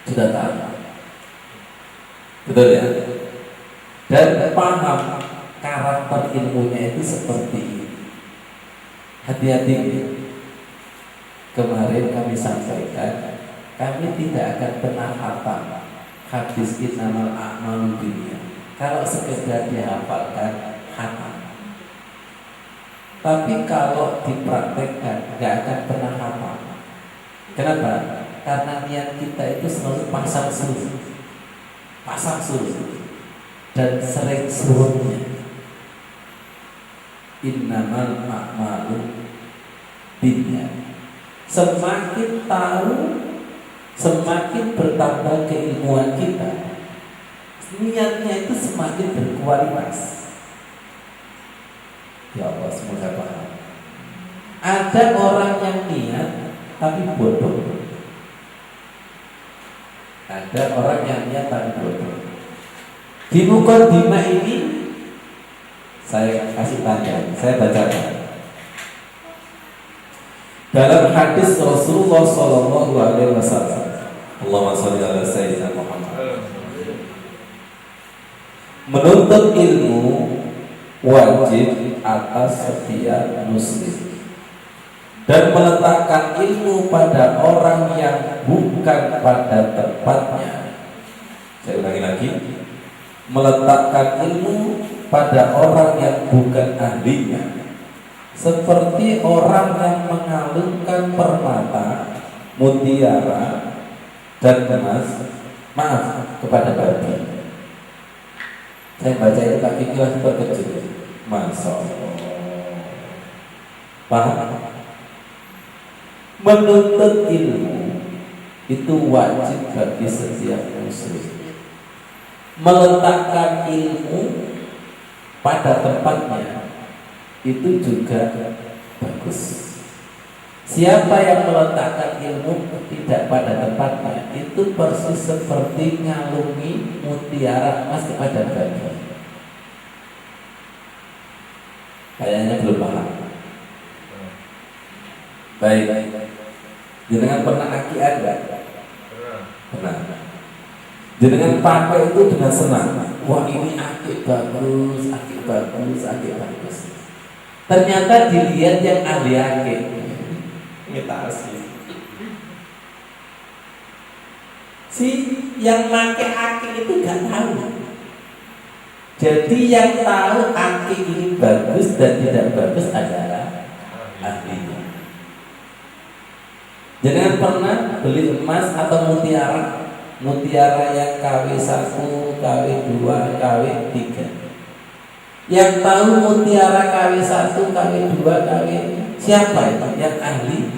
[SPEAKER 1] sudah tahu. Betul ya? Dan paham karakter ilmunya itu seperti ini. Hati-hati. Kemarin kami sampaikan, kami tidak akan pernah hafal hadis innamal a'malu binniyat. Kalau sekedar dihafalkan, hafal. Tapi kalau dipraktekkan, nggak akan pernah hafal. Kenapa? Karena niat kita itu selalu pasang surut dan sering surutnya. Innamal a'malu binniyat. Semakin tahu, semakin bertambah keilmuan kita, niatnya itu semakin berkualitas. Ya Allah, semoga paham. Ada orang yang niat tapi bodoh. Ada orang yang niat tapi bodoh. Di Muqaddimah ini saya kasih tanda, saya bacakan. Dalam hadis Rasulullah Sallallahu Alaihi Wasallam, Allahumma sholli ala Sayyidina Muhammad. Menuntut ilmu wajib atas setiap muslim dan meletakkan ilmu pada orang yang bukan pada tempatnya. Saya ulangi lagi, meletakkan ilmu pada orang yang bukan ahlinya. Seperti orang yang mengalungkan permata, mutiara, dan emas, maaf, kepada babi. Saya baca itu kaki kelas terkejut. Masya Allah. Paham? Menuntut ilmu itu wajib bagi setiap muslim. Meletakkan ilmu pada tempatnya itu juga bagus. Siapa yang meletakkan ilmu tidak pada tempatnya, itu persis seperti ngalungi mutiara emas kepada babi. Kayaknya belum paham. Baik. Jenengan pernah akiat enggak? Pernah. Jenengan pakai itu dengan senang. Wah, ini akik bagus, akik bagus, akik bagus. Ternyata dilihat yang ahli akik, imitasi. Si yang pakai akik itu nggak tahu. Jadi yang tahu akik ini bagus dan tidak bagus adalah ahlinya. Jangan pernah beli emas atau mutiara, mutiara yang KW1, KW2, KW3. Yang tahu mutiara KW1, KW2, KW siapa itu? Yang ahli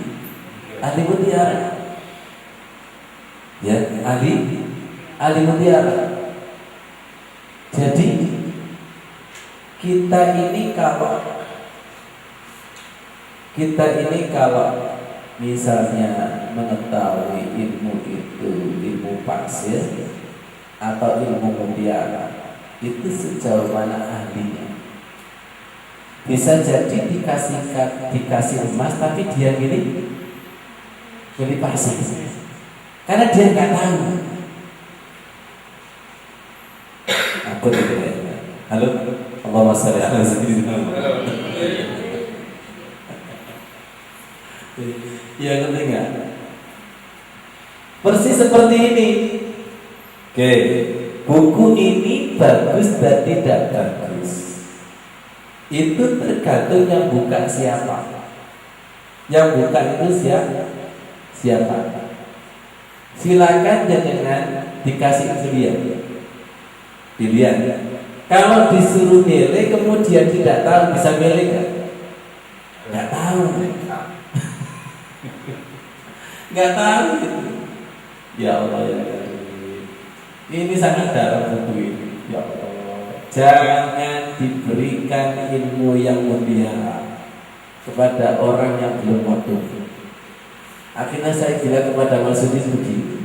[SPEAKER 1] mutiara. Ya, ahli mutiara. Jadi kita ini kalau misalnya mengetahui ilmu itu, ilmu pasir atau ilmu mutiara, itu sejauh mana ahlinya. Bisa jadi dikasih emas tapi dia milih pasir, karena dia nggak tahu. Aku tidak. Halo, Allahumma sholli ala sayyidina Muhammad. Ya, ngerti nggak? Persis seperti ini. Oke, buku ini bagus dan tidak bagus. Itu tergantung yang buka siapa. Yang buka itu siapa? Silakan jangan dikasih pilihan. Kalau disuruh milih kemudian tidak tahu, bisa milih nggak? Nggak tahu. Nggak tahu gitu. Ya Allah ya Allah. Ini sangat dalam buku ini. Ya Allah. Jangan diberikan ilmu yang mutiara kepada orang yang belum waktu. Akhirnya saya bilang kepada Mas Sudi begini.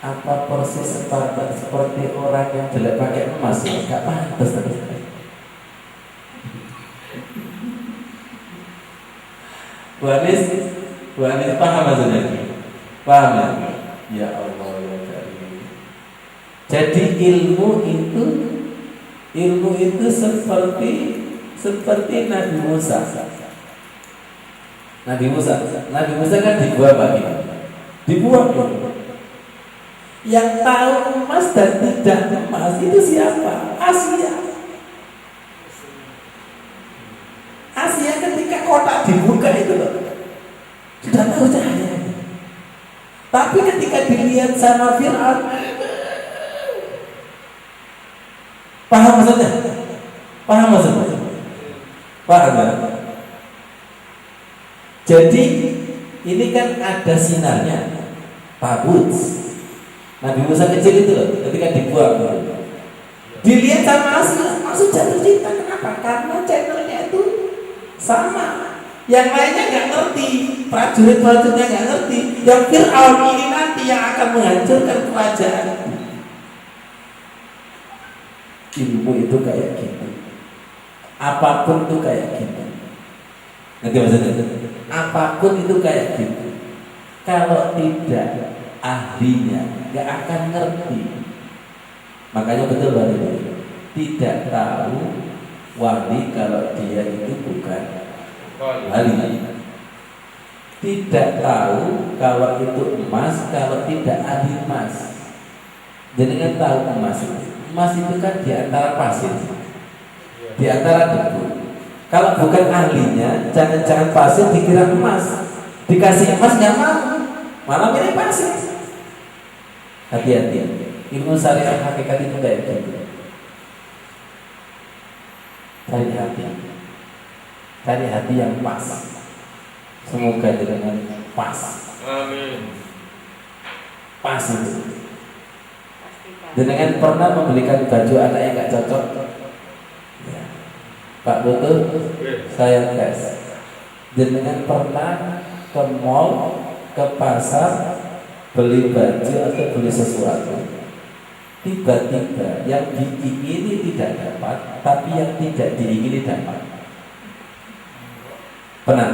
[SPEAKER 1] Apa persis seperti orang yang jelek pakai emas? Nggak pantas terus. Bu Anis paham maksudnya? Paham ya? Ya Allah ya Karim. Jadi ilmu itu seperti Nabi Musa. Nabi Musa kan dibuang bagi. Dibuang. Yang tahu emas dan tidak emas itu siapa? Asia ketika kotak dibuka itu loh, sudah tahu cahayanya. Tapi ketika dilihat sama Fir'aun, paham maksudnya? Paham ya? Jadi ini kan ada sinarnya, tabut. Nabi Musa kecil itu loh, ketika dibuang, dilihat sama langsung jatuh cinta. Kenapa? Karena channelnya itu sama. Yang lainnya nggak ngerti, prajurit-prajuritnya nggak ngerti. Yang Fir'aun ini nanti yang akan menghancurkan kerajaan. Ilmu itu kayak gitu. Apapun itu kayak gitu. Nanti maksudnya, apapun itu kayak gitu. Kalau tidak ahlinya nggak akan ngerti. Makanya betul wali tidak tahu wali kalau dia itu bukan wali. Tidak tahu kalau itu emas kalau tidak ahli emas. Jadi kan tahu emas itu kan di antara pasir, di antara debu. Kalau bukan ahlinya, jangan pasir dikira emas, dikasih emas nggak mau, malah milih pasir. Hati-hati, ilmu syariat hakikat itu kayak gitu. Cari hati yang pas. Semoga dengan pas.
[SPEAKER 2] Amin.
[SPEAKER 1] Pas itu. Dengan pernah membelikan baju anak yang nggak cocok, ya. Pak Butuh, saya tes. Dengan pernah ke mall, ke pasar, beli baju atau beli sesuatu, tiba-tiba yang diingini tidak dapat, tapi yang tidak diingini dapat. Pernah?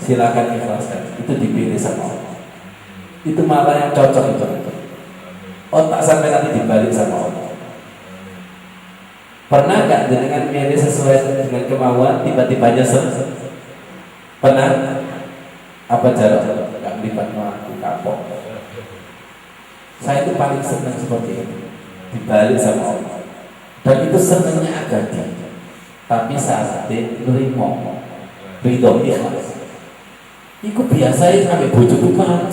[SPEAKER 1] Silakan ikhlaskan. Itu dipilih sama Allah. Itu malah yang cocok itu. Otak sampai nanti dibalik sama Allah. Pernah gak dengan milih sesuai dengan kemauan tiba-tiba nyesel? Pernah? Apa jarak? Gak melibat aku kapok. Saya itu paling senang seperti itu, dibalik sama Allah. Dan itu senangnya abadi. Tapi saat nerimo, ridho ikhlas. Iku biasa ya sampai bojoku kan.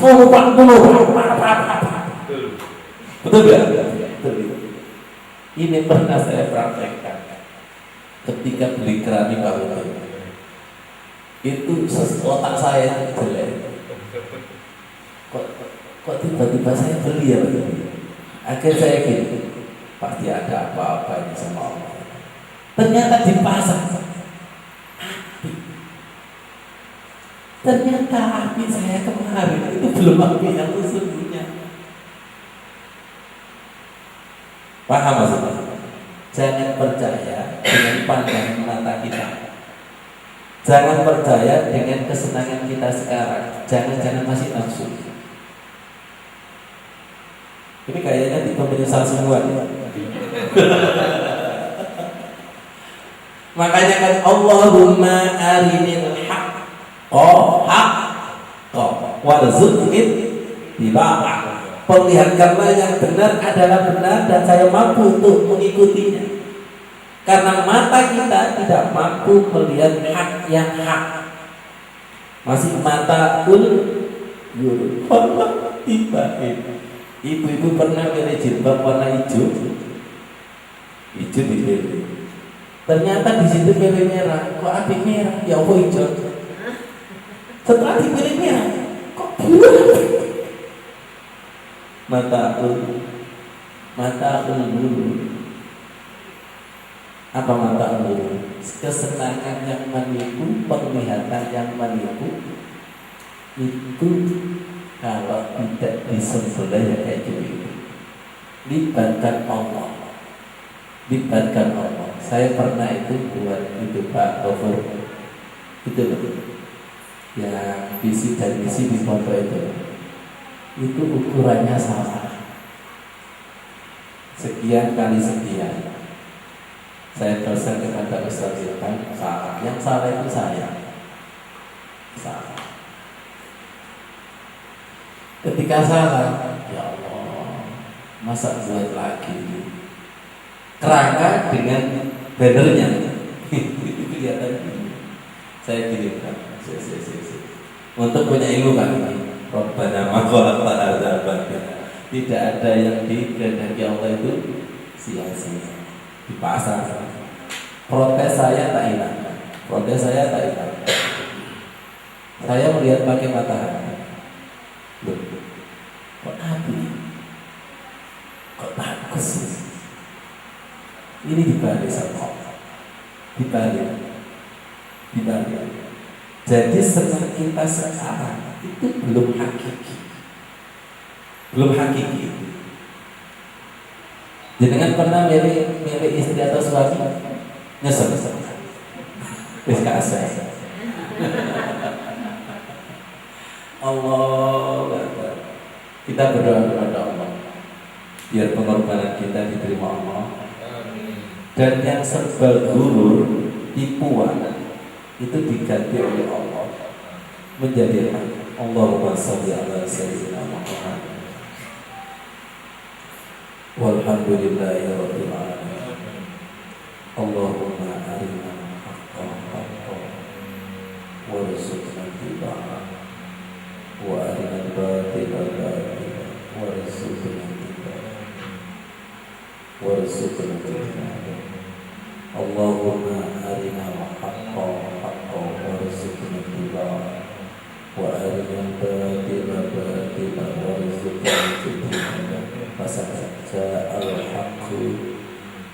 [SPEAKER 1] Betul ya? Betul. Ini pernah saya praktekkan ketika beli keramik itu. Itu otak saya jelek. Kok tiba-tiba saya beli ya begini? Akhirnya saya gini, pasti ada apa-apa ini sama Allah. Ternyata dipasang api. Ternyata api saya kemarin itu belum api yang sesungguhnya. Paham maksudnya? Jangan percaya dengan pandangan mata kita. Jangan percaya dengan kesenangan kita sekarang. Jangan masih nafsu. Ini kayaknya tipe menyesal semua. Makanya kan Allahumma arinil haqqa warzuqni ittiba'ah. Perlihatkanlah yang benar adalah benar dan saya mampu untuk mengikutinya. Karena mata kita tidak mampu melihat hak yang hak. Masih mata yur. Tiba-tiba ibu-ibu pernah pilih jilbab warna hijau. Hijau dipilih. Ternyata di situ pilih merah. Kok api merah? Ya Allah hijau. Setelah dipilih merah, kok biru? Mata dulu. Apa mata dulu? Kesenangan yang menipu, penglihatan yang menipu. Itu kalau tidak disembelih ya kayak gitu. Libatkan Allah. Saya pernah itu buat itu Pak Gofur. Itu loh. Yang visi dan misi di foto itu ukurannya salah. Sekian kali sekian. Saya pesan kepada Ustaz Irfan, salah. Yang salah itu saya. Salah. Ketika salah, ya Allah, masa buat lagi kerangka dengan bannernya. Itu kelihatan. Saya kirimkan. Untuk punya ilmu kan ini. Rabbana ma khalaqta hadza batila. Tidak ada yang dikehendaki Allah itu sia-sia. Dipasang. Protes saya tak hilang. Saya melihat pakai matahari. Loh, kok api? Kok bagus? Ini dibalik sama Allah. Dibalik. Jadi senang kita sekarang itu belum hakiki. Jangan pernah milih istri atau suami nyesel. Wis kasih. Allah, kita berdoa kepada Allah biar pengorbanan kita diterima Allah. Dan yang serba gurur, tipuan itu diganti oleh Allah menjadi hak. Allahumma sholli ala sayyidina Muhammad. Walhamdulillahi rabbil alamin. Allahumma arina haqqan warzuqna ittiba'ah wa arina batila batila warzuqna ittiba'ah. Allahumma arina haqqan warzuqna ittiba'ah wa arina batila batila warzuqna ittiba'ah. Fasajja al-haqqu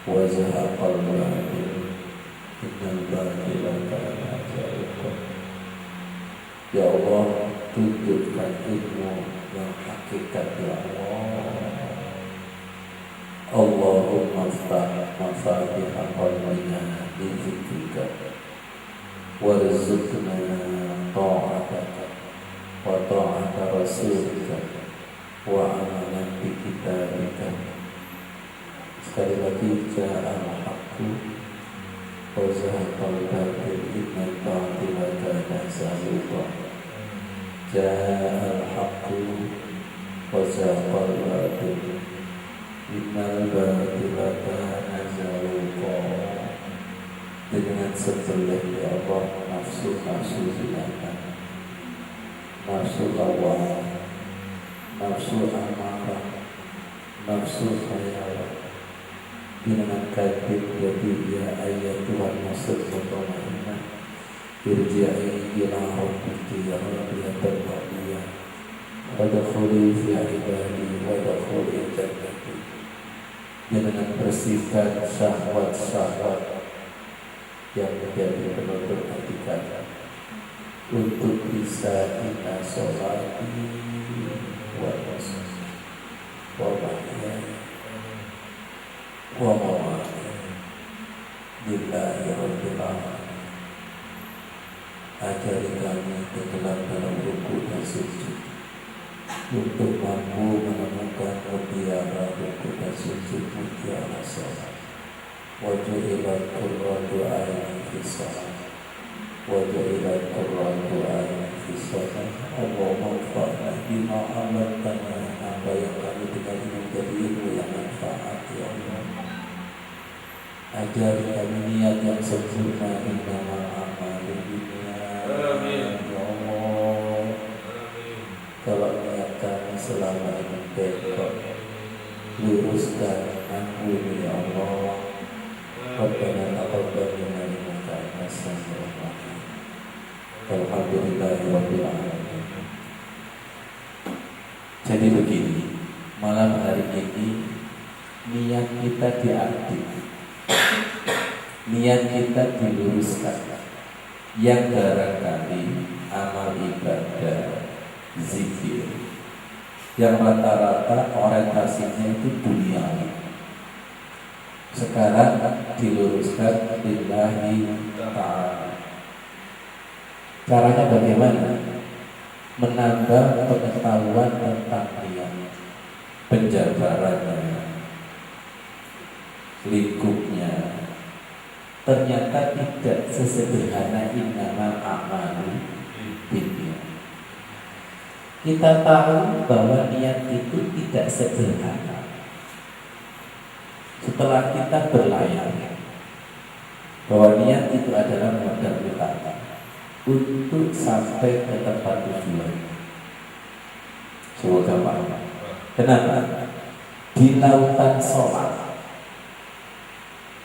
[SPEAKER 1] wa zahaqal batil innal batila kana zahuqa. Ya Allah, tunjukkan ilmu yang hakikat ya Allah. Allahumma ftah mafatihah qalbina bi dzikrika warzuqna ta'ataka wa ta'ata rasulika wa amalan bi kitabika. Sekali lagi, ja'al haqqu wa zahaqal batil innal batila kana zahuqa. Ja'al haqqu wa zahaqal batil batin innal batila kana zaluqa. Dengan sebelah ya Allah nafsu-nafsu silakan, nafsu lawak, nafsu amarah, nafsu khayal dengan kadib jadi ya ayat Tuhan maksud mutmainnah irji'i ila rabbiki radiyatan mardiyah wadkhuli fi ibadi wadkhuli jannati. Dengan bersihkan syahwat-syahwat yang menjadi penutup hati kalian untuk bisa inna sholati wa nusuki wa mahyaya wa mamati lillahi rabbil alamin. Ajari kami tenggelam dalam ruku dan sujud untuk mampu menemukan mutiara ruku dan sujud, mutiara sholat. Waju'ilat qurratu a'yuni fi shalah, waju'ilat qurratu a'yuni fi shalah. Allahumma anfa'na bima 'allamtana, apa yang kami dengar menjadi ilmu yang manfaat ya Allah. Ajar kami niat yang sempurna innamal a'malu binniyat. Amin ya Allah. Kalau niat kami selama ini bengkok, luruskan, ampuni ya Allah. Rabbana taqabbal minna innaka antas samiul alim. Alhamdulillahirabbil alamin. Jadi begini, malam hari ini niat kita diaktif, niat kita diluruskan. Yang barangkali amal ibadah, zikir, yang rata-rata orientasinya itu duniawi, sekarang diluruskan lillahi ta'ala. Caranya bagaimana? Menambah pengetahuan tentang niat, penjabarannya, lingkupnya. Ternyata tidak sesederhana innamal a'malu binniyat. Kita tahu bahwa niat itu tidak sederhana. Setelah kita berlayar bahwa niat itu adalah modal utama untuk sampai ke tempat tujuan. Semoga paham. Kenapa? Di lautan sholat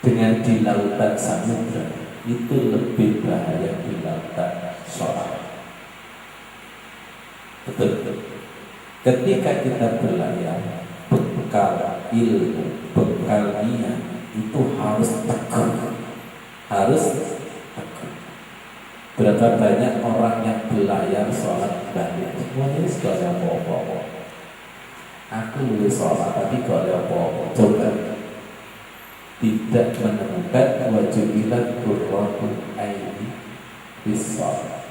[SPEAKER 1] dengan di lautan samudra itu lebih bahaya di lautan sholat. Betul. Ketika kita berlayar, bekal ilmu, bekal niat itu harus teguh, harus teguh. Berapa banyak orang yang berlayar sholat balik, semuanya sudah apa-apa. Aku lulus sholat tapi gak ada apa-apa. Coba tidak menemukan wajubilat qurratu aini bis sholat.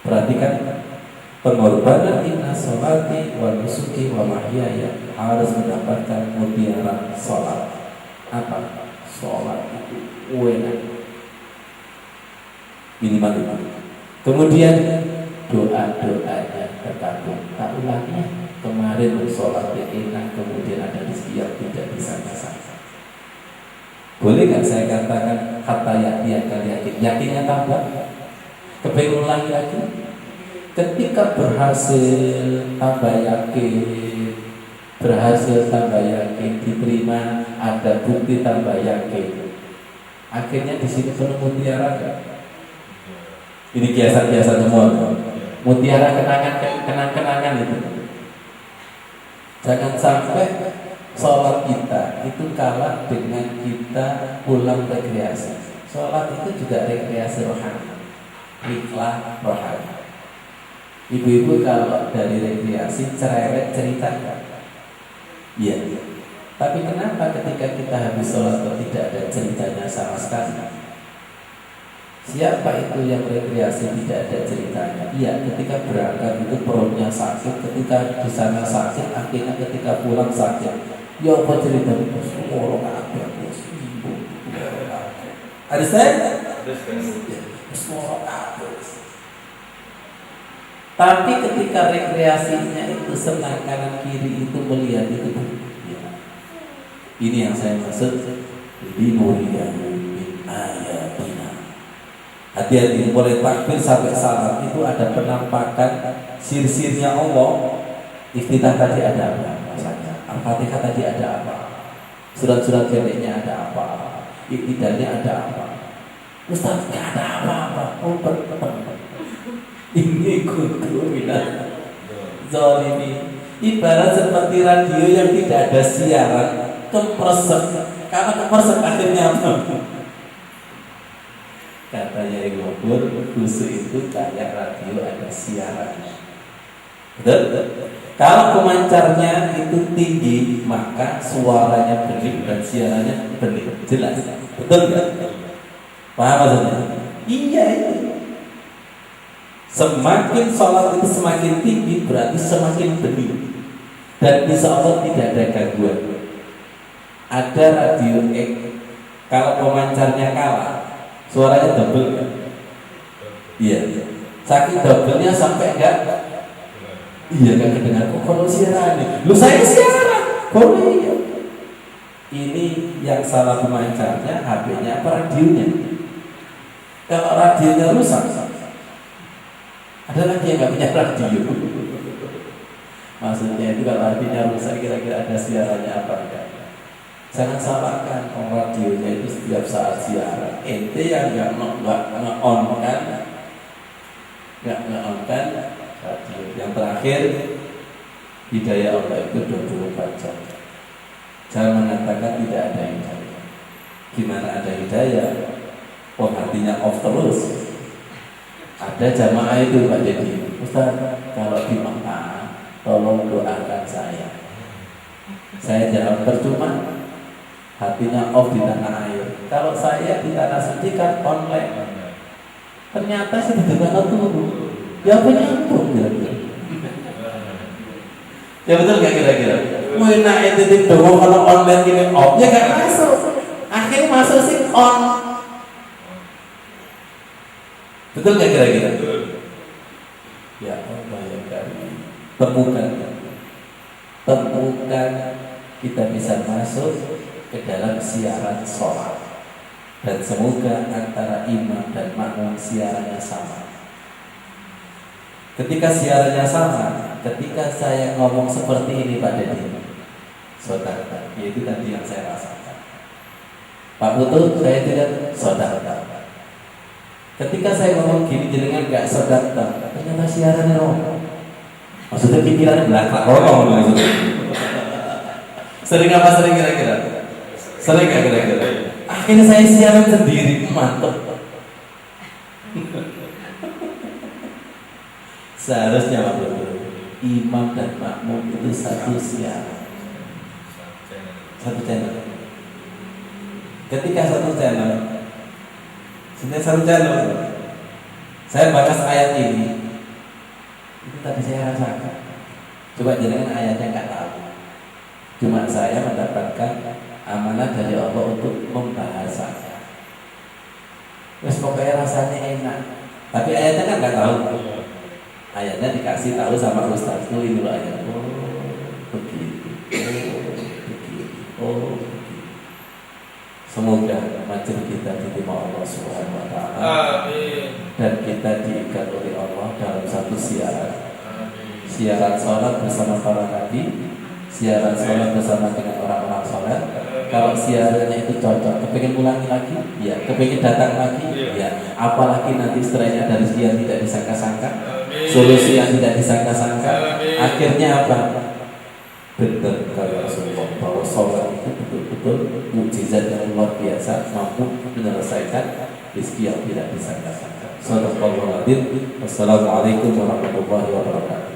[SPEAKER 1] Perhatikan, pengorbanan inna sholati wa nusuki wa mahyaya harus mendapatkan mutiara sholat. Apa? Sholat itu enak, minimal. Kemudian doa-doanya terkabul. Tak ulangi, kemarin sholat enak, kemudian ada rezeki yang tidak disangka-sangka. Boleh nggak saya katakan kata yakin kali yakinnya tambah, kepengen ulangi lagi. Ketika berhasil tambah yakin, diterima, ada bukti tambah yakin. Akhirnya di sini penuh mutiara kan? Ini kiasan-kiasan semua. Mutiara kenang-kenangan itu. Jangan sampai sholat kita itu kalah dengan kita pulang rekreasi. Sholat itu juga rekreasi rohani, ikhlas rohani. Ibu-ibu kalau dari rekreasi cerewet cerita, iya. Tapi kenapa ketika kita habis sholat kok tidak ada ceritanya sama sekali? Siapa itu yang rekreasi tidak ada ceritanya? Iya, ketika berangkat itu perutnya sakit, ketika di sana sakit, akhirnya ketika pulang sakit. Ya apa ceritanya? Semua orang ada, ada saya? Semua orang ada. Tapi ketika rekreasinya itu senang kanan kiri itu melihat itu, ya. Ini yang saya maksud linuriyahu min ayatina. Hati-hati, mulai takbir sampai salam itu ada penampakan sir-sirnya Allah. Iftitah tadi ada apa? Misalnya Al-Fatihah tadi ada apa? Surat-surat pendeknya ada apa? Iktidalnya ada apa? Ustaz, gak ada apa-apa. Oh, ini kudu minat zalimi. Ibarat seperti radio yang tidak ada siaran, kemersek. Karena kemersek akhirnya apa? Katanya Ibu Gubur, khusus itu kayak radio ada siaran. Betul? Kalau pemancarnya itu tinggi, maka suaranya bening dan siarannya bening. Jelas? Betul kan? Paham maksudnya? Iya itu. Semakin sholat itu semakin tinggi berarti semakin bening. Dan insya Allah tidak ada gangguan. Ada radio X, kalau pemancarnya kalah, suaranya double kan? Iya. Saking doublenya sampai enggak? Iya enggak kedengar. Kok kalau siaran nih? Lu saya siaran. Kok iya? Ini yang salah pemancarnya, HP-nya apa radionya? Kalau radionya rusak, ada lagi yang nggak punya radio. Maksudnya itu kalau radionya rusak, kira-kira ada siarannya apa enggak? Jangan salahkan radionya itu setiap saat siaran. Ente yang nggak nge-on kan radio. Yang terakhir, hidayah Allah itu 24 jam. Jangan mengatakan tidak ada hidayah. Gimana ada hidayah? Oh, hatinya off terus. Ada jamaah itu Pak Dedi, Ustaz, kalau di Mekah tolong doakan saya. Saya jawab percuma, hatinya off di tanah air. Kalau saya di tanah suci kan online. Ternyata saya di tanah turun. Ya penyambung kira-kira. Ya betul nggak kira-kira? Wih, nah itu doa kalau online gini off, ya nggak masuk. Akhirnya masuk sih on. Betul nggak kira-kira? Ya Allah ya Karim, temukan kita bisa masuk ke dalam siaran sholat, dan semoga antara imam dan makmum siarannya sama. Ketika siarannya sama, ketika saya ngomong seperti ini Pak Dedi, saudara, yaitu tadi yang saya rasakan. Pak Putu, saya tidak saudara. Ketika saya ngomong gini jenengan gak sadar, ternyata siarannya rono. Maksudnya pikirannya belakang rono maksudnya. Sering apa sering kira-kira? Sering gak kira-kira? Akhirnya saya siaran sendiri, mantap. Seharusnya Pak Bro, imam dan makmum itu satu siaran, satu channel. Ketika satu channel, saya bahas ayat ini. Itu tadi saya rasakan. Coba jangan ayatnya nggak tahu. Cuma saya mendapatkan amanah dari Allah untuk membahasanya. Terus pokoknya rasanya enak. Tapi ayatnya kan nggak tahu. Ayatnya dikasih tahu sama Ustaz itu ini loh ayat. Oh begitu. Oh begitu. Semoga majelis kita diterima Allah Subhanahu wa taala. Amin. Dan kita diikat oleh Allah dalam satu siaran. Amin. Siaran salat bersama para nabi, siaran salat bersama dengan orang-orang salat. Kalau siarannya itu cocok, kepingin ulangi lagi, ya, kepingin datang lagi, ya. Apalagi nanti setelahnya dari sekian tidak disangka-sangka, solusi yang tidak disangka-sangka. Akhirnya apa? Benar kata Rasulullah bahwa sholat itu betul-betul mukjizat yang luar biasa, mampu menyelesaikan rezeki yang tidak disangka-sangka. Shadaqallahul adzim. Wassalamualaikum warahmatullahi wabarakatuh.